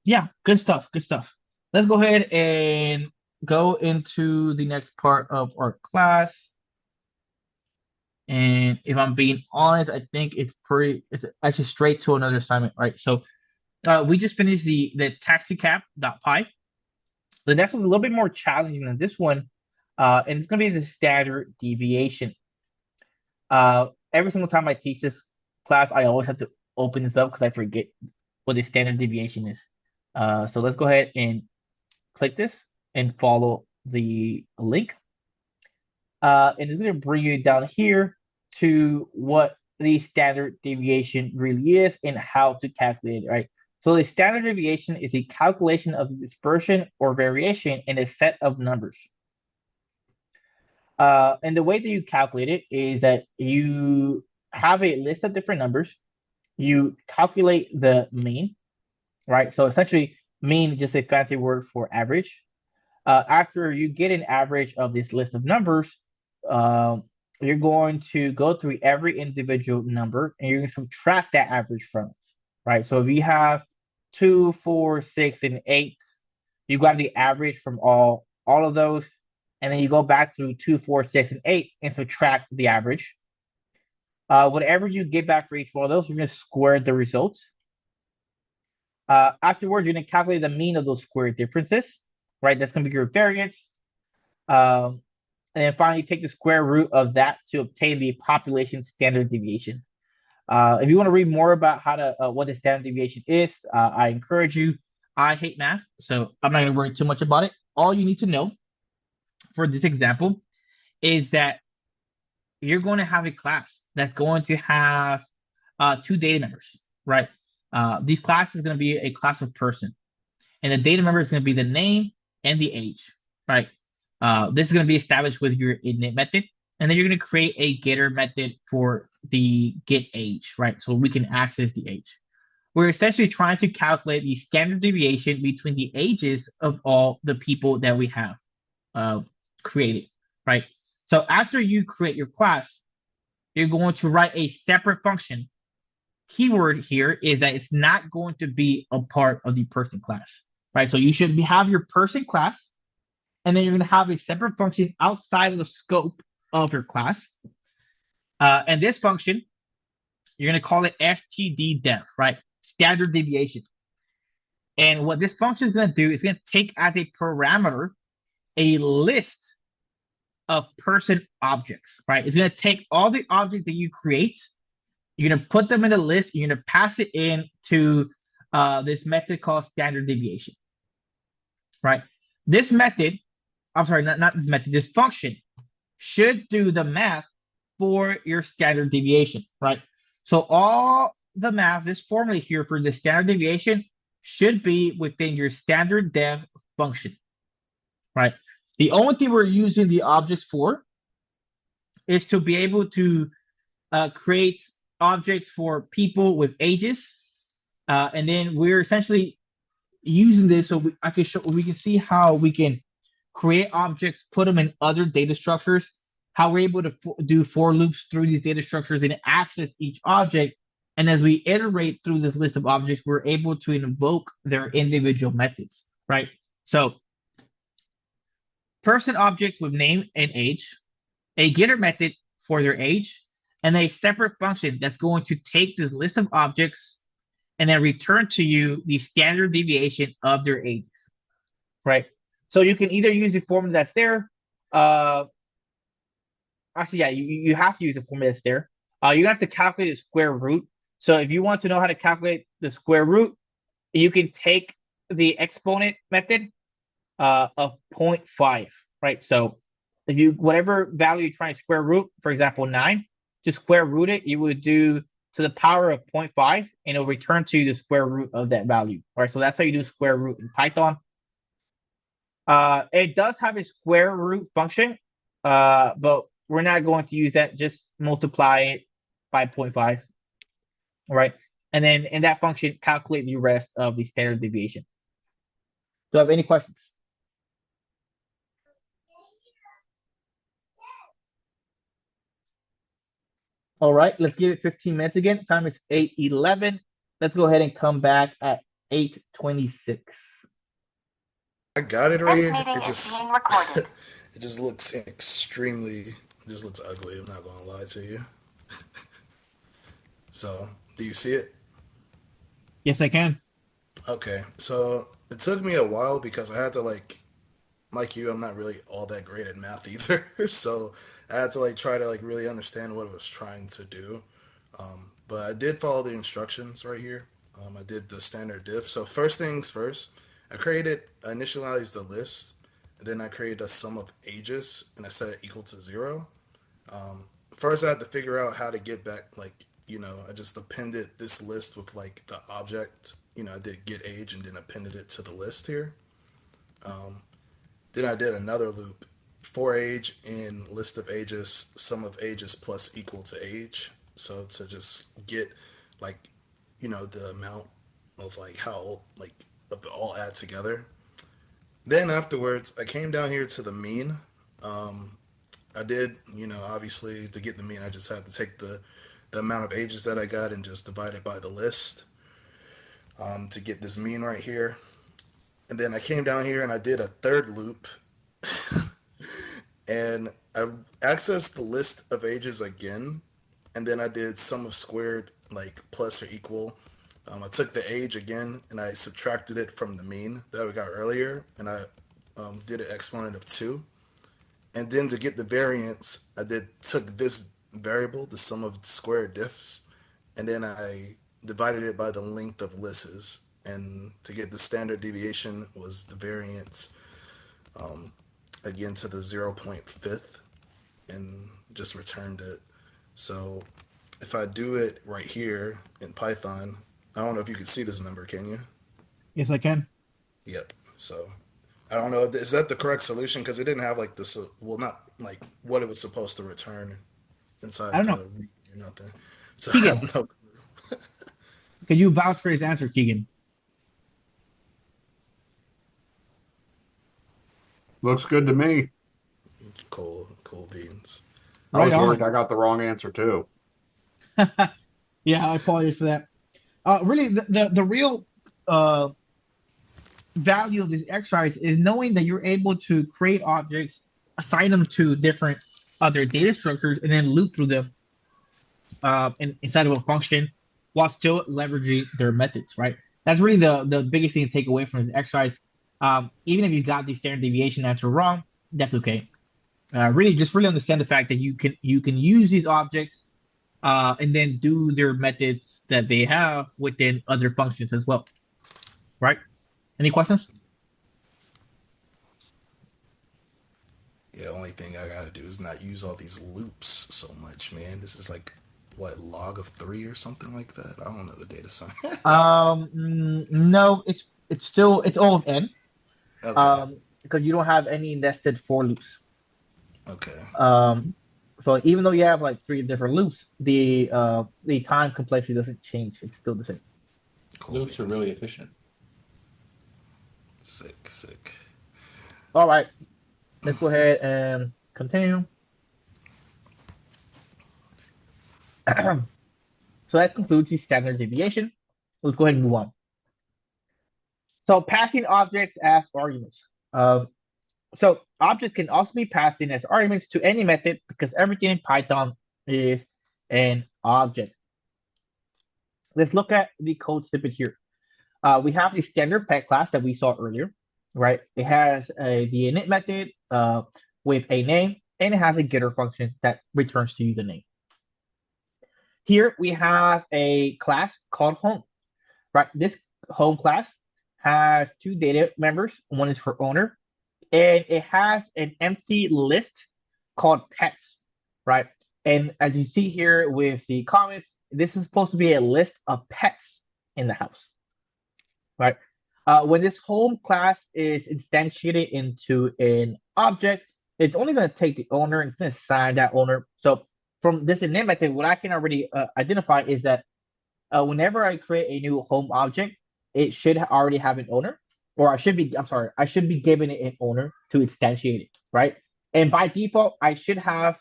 yeah, good stuff. Good stuff. Let's go ahead and go into the next part of our class. And if I'm being honest, I think it's actually straight to another assignment, right? So, we just finished the taxicab.py. The next one's a little bit more challenging than this one, and it's going to be the standard deviation. Every single time I teach this class, I always have to open this up because I forget what the standard deviation is. So let's go ahead and click this and follow the link. And it's going to bring you down here to what the standard deviation really is and how to calculate it, right? So the standard deviation is the calculation of the dispersion or variation in a set of numbers. And the way that you calculate it is that you have a list of different numbers. You calculate the mean, right? So essentially, mean is just a fancy word for average. After you get an average of this list of numbers, you're going to go through every individual number and you're going to subtract that average from it, right? So if you have 2, 4, 6, and 8, you grab the average from all of those, and then you go back through 2, 4, 6, and 8 and subtract the average. Whatever you get back for each one of those, you're going to square the result. Afterwards, you're going to calculate the mean of those squared differences, right? That's going to be your variance. And then finally, take the square root of that to obtain the population standard deviation. If you want to read more about how to what the standard deviation is, I encourage you. I hate math, so I'm not going to worry too much about it. All you need to know for this example is that you're going to have a class that's going to have 2 data members, right? This class is going to be a class of person, and the data member is going to be the name and the age, right? This is going to be established with your init method, and then you're going to create a getter method for the get age, right? So we can access the age. We're essentially trying to calculate the standard deviation between the ages of all the people that we have created, right? So after you create your class, you're going to write a separate function. Keyword here is that it's not going to be a part of the person class, right? So you should have your person class, and then you're going to have a separate function outside of the scope of your class. And this function, you're going to call it stddef, right? Standard deviation. And what this function is going to do is going to take as a parameter a list of person objects, right? It's going to take all the objects that you create, you're going to put them in a list, you're going to pass it in to this method called standard deviation, right? This method, I'm sorry, not this method, this function should do the math for your standard deviation, right? So all the math, this formula here for the standard deviation should be within your standard dev function, right? The only thing we're using the objects for is to be able to create objects for people with ages, and then we're essentially using this so we can see how we can create objects, put them in other data structures, how we're able to do for loops through these data structures and access each object. And as we iterate through this list of objects, we're able to invoke their individual methods, right? So person objects with name and age, a getter method for their age, and a separate function that's going to take this list of objects and then return to you the standard deviation of their ages, right? So you can either use the formula that's there. Uh, Actually, yeah, you have to use the formula that's there. You have to calculate the square root. So if you want to know how to calculate the square root, you can take the exponent method of 0.5, right? So if you whatever value you're trying to square root, for example, 9, to square root it, you would do to the power of 0.5, and it'll return to you the square root of that value. All right, so that's how you do square root in Python. It does have a square root function, but we're not going to use that. Just multiply it by 0.5. All right, and then in that function, calculate the rest of the standard deviation. Do you have any questions? All right, let's give it 15 minutes again. Time is 8:11. Let's go ahead and come back at 8:26. I got it right This here. meeting It is just being recorded. it just looks extremely it just looks ugly, I'm not gonna lie to you. So do you see it? Yes, I can. Okay. So it took me a while because I had to like you, I'm not really all that great at math either. So I had to try to really understand what it was trying to do. But I did follow the instructions right here. I did the standard diff. So first things first, I initialized the list, and then I created a sum of ages, and I set it equal to 0. First, I had to figure out how to get back, I just appended this list with the object. I did get age and then appended it to the list here. Then I did another loop for age in list of ages, sum of ages plus equal to age. So to just get like, the amount of how old, of it all add together. Then afterwards, I came down here to the mean. Um, I did, obviously to get the mean, I just had to take the amount of ages that I got and just divide it by the list to get this mean right here. And then I came down here and I did a third loop and I accessed the list of ages again, and then I did sum of squared plus or equal. I took the age again and I subtracted it from the mean that we got earlier, and I did an exponent of 2. And then to get the variance, I did took this variable, the sum of squared diffs, and then I divided it by the length of lists. And to get the standard deviation was the variance again to the 0.5th and just returned it. So if I do it right here in Python, I don't know if you can see this number, can you? Yes, I can. Yep. So I don't know. Is that the correct solution? Because it didn't have this. Well, not what it was supposed to return I inside don't the know. or nothing. So I Keegan, have no. can you vouch for his answer, Keegan? Looks good to me. Cool beans. I Right was on. worried I got the wrong answer too. Yeah, I apologize for that. Really, the real uh, value of this exercise is knowing that you're able to create objects, assign them to different other data structures, and then loop through them inside of a function while still leveraging their methods, right? That's really the biggest thing to take away from this exercise. Even if you got the standard deviation answer wrong, that's okay. Really, just really understand the fact that you can use these objects and then do their methods that they have within other functions as well, right? Any questions? Yeah, only thing I gotta do is not use all these loops so much, man. This is like what, log of three or something like that. I don't know the data sign. No, it's still it's all of n. Okay, Because you don't have any nested for loops. okay, Um, so even though you have like three different loops, the time complexity doesn't change. It's still the same. cool Loops are beans. really efficient. Sick, sick. All right, let's go ahead and continue. So that concludes the standard deviation. Let's go ahead and move on. So passing objects as arguments. So objects can also be passed in as arguments to any method because everything in Python is an object. Let's look at the code snippet here. We have the standard pet class that we saw earlier, right? It has the init method with a name, and it has a getter function that returns to you the name. Here we have a class called home, right? This home class has two data members. One is for owner, and it has an empty list called pets, right? And as you see here with the comments, this is supposed to be a list of pets in the house, right? When this home class is instantiated into an object, it's only going to take the owner and it's going to assign that owner. So from this init method, what I can already identify is that whenever I create a new home object, it should already have an owner, or I'm sorry, I should be giving it an owner to instantiate it, right? And by default, I should have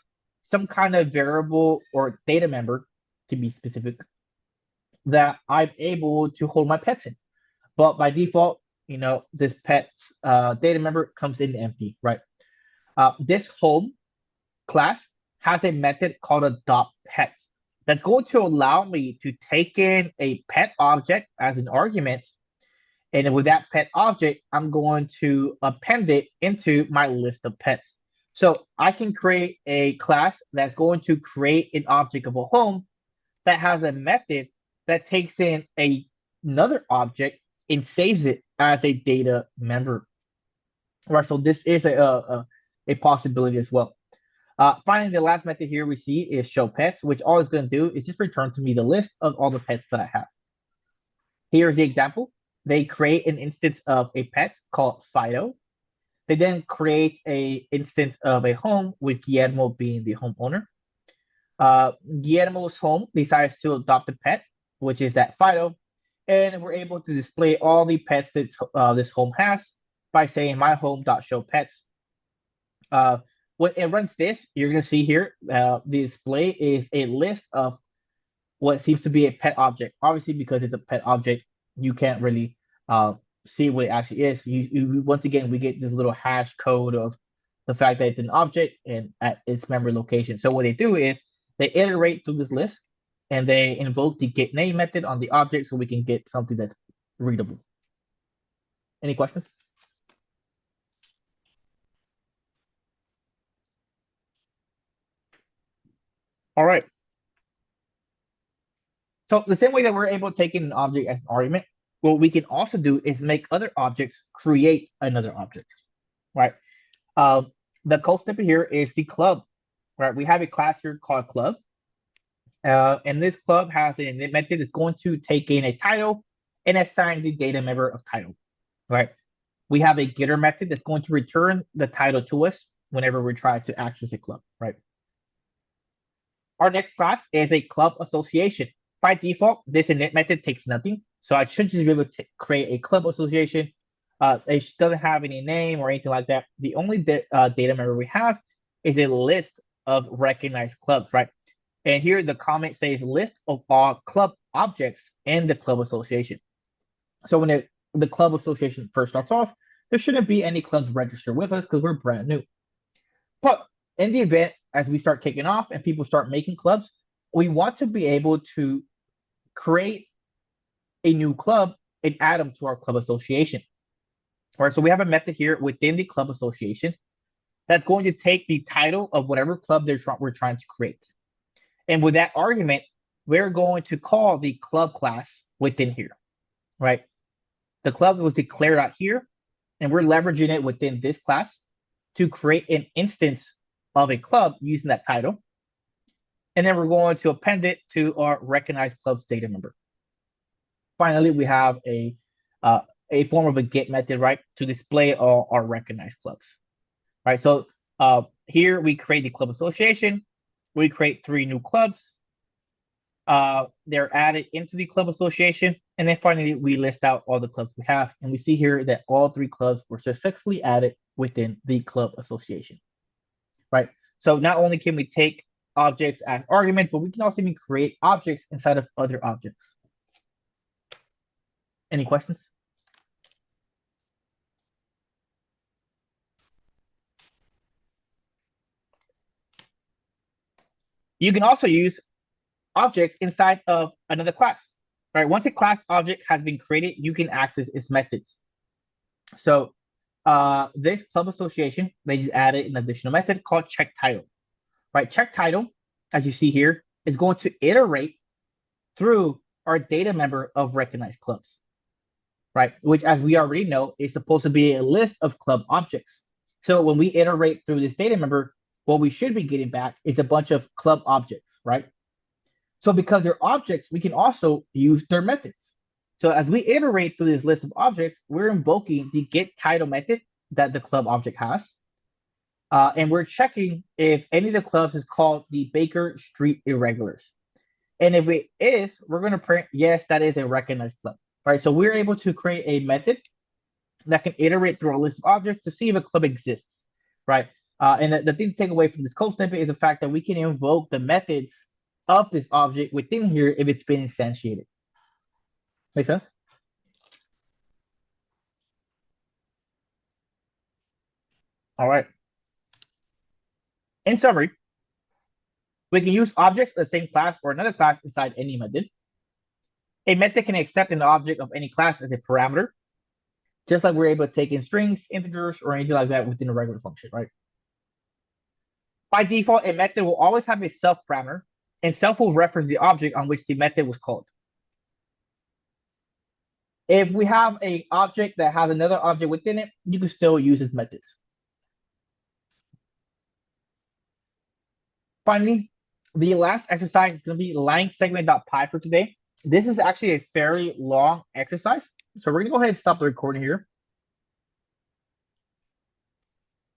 some kind of variable or data member, to be specific, that I'm able to hold my pets in. But by default, this pet's data member comes in empty, right? This home class has a method called adopt pet that's going to allow me to take in a pet object as an argument. And with that pet object, I'm going to append it into my list of pets. So I can create a class that's going to create an object of a home that has a method that takes in another object and saves it as a data member. Right, so this is a possibility as well. Finally, the last method here we see is show pets, which all it's going to do is just return to me the list of all the pets that I have. Here's the example. They create an instance of a pet called Fido. They then create a instance of a home with Guillermo being the homeowner. Guillermo's home decides to adopt a pet, which is that Fido, and we're able to display all the pets that this home has by saying my home.show pets. When it runs this, you're going to see here the display is a list of what seems to be a pet object. Obviously, because it's a pet object, you can't really see what it actually is. Once again, we get this little hash code of the fact that it's an object and at its memory location. So what they do is they iterate through this list and they invoke the get name method on the object so we can get something that's readable. Any questions? All right. So the same way that we're able to take in an object as an argument, what we can also do is make other objects create another object, right? Um, the code snippet here is the club, right? We have a class here called club, and this club has an init method that's going to take in a title and assign the data member of title, right? We have a getter method that's going to return the title to us whenever we try to access a club, right? Our next class is a club association. By default, this init method takes nothing. So I should just be able to create a club association. It doesn't have any name or anything like that. The only data member we have is a list of recognized clubs, right? And here the comment says list of all club objects in the club association. So when the club association first starts off, there shouldn't be any clubs registered with us because we're brand new. But in the event, as we start kicking off and people start making clubs, we want to be able to create a new club and add them to our club association. All right, so we have a method here within the club association that's going to take the title of whatever club we're trying to create. And with that argument, we're going to call the club class within here, right? The club was declared out here, and we're leveraging it within this class. to create an instance of a club using that title. And then we're going to append it to our recognized club's data member. Finally, we have a form of a get method, right, to display all our recognized clubs. Right, so here we create the club association. We create 3 new clubs. They're added into the club association. And then finally, we list out all the clubs we have. And we see here that all 3 clubs were successfully added within the club association. Right, so not only can we take objects as arguments, but we can also even create objects inside of other objects. Any questions? You can also use objects inside of another class. Right? Once a class object has been created, you can access its methods. So this club association, they just added an additional method called check title. Right? Check title, as you see here, is going to iterate through our data member of recognized clubs. Right? Which, as we already know, is supposed to be a list of club objects. So when we iterate through this data member, what we should be getting back is a bunch of club objects, right? So because they're objects, we can also use their methods. So as we iterate through this list of objects, we're invoking the get title method that the club object has. And we're checking if any of the clubs is called the Baker Street Irregulars. And if it is, we're going to print, yes, that is a recognized club. Right, so we're able to create a method that can iterate through a list of objects to see if a club exists, right? And the thing to take away from this code snippet is the fact that we can invoke the methods of this object within here if it's been instantiated. Make sense? All right. In summary, we can use objects of the same class or another class inside any method. A method can accept an object of any class as a parameter, just like we're able to take in strings, integers, or anything like that within a regular function, right? By default, a method will always have a self parameter, and self will reference the object on which the method was called. If we have an object that has another object within it, you can still use its methods. Finally, the last exercise is going to be line segment.py for today. This is actually a fairly long exercise. So we're going to go ahead and stop the recording here.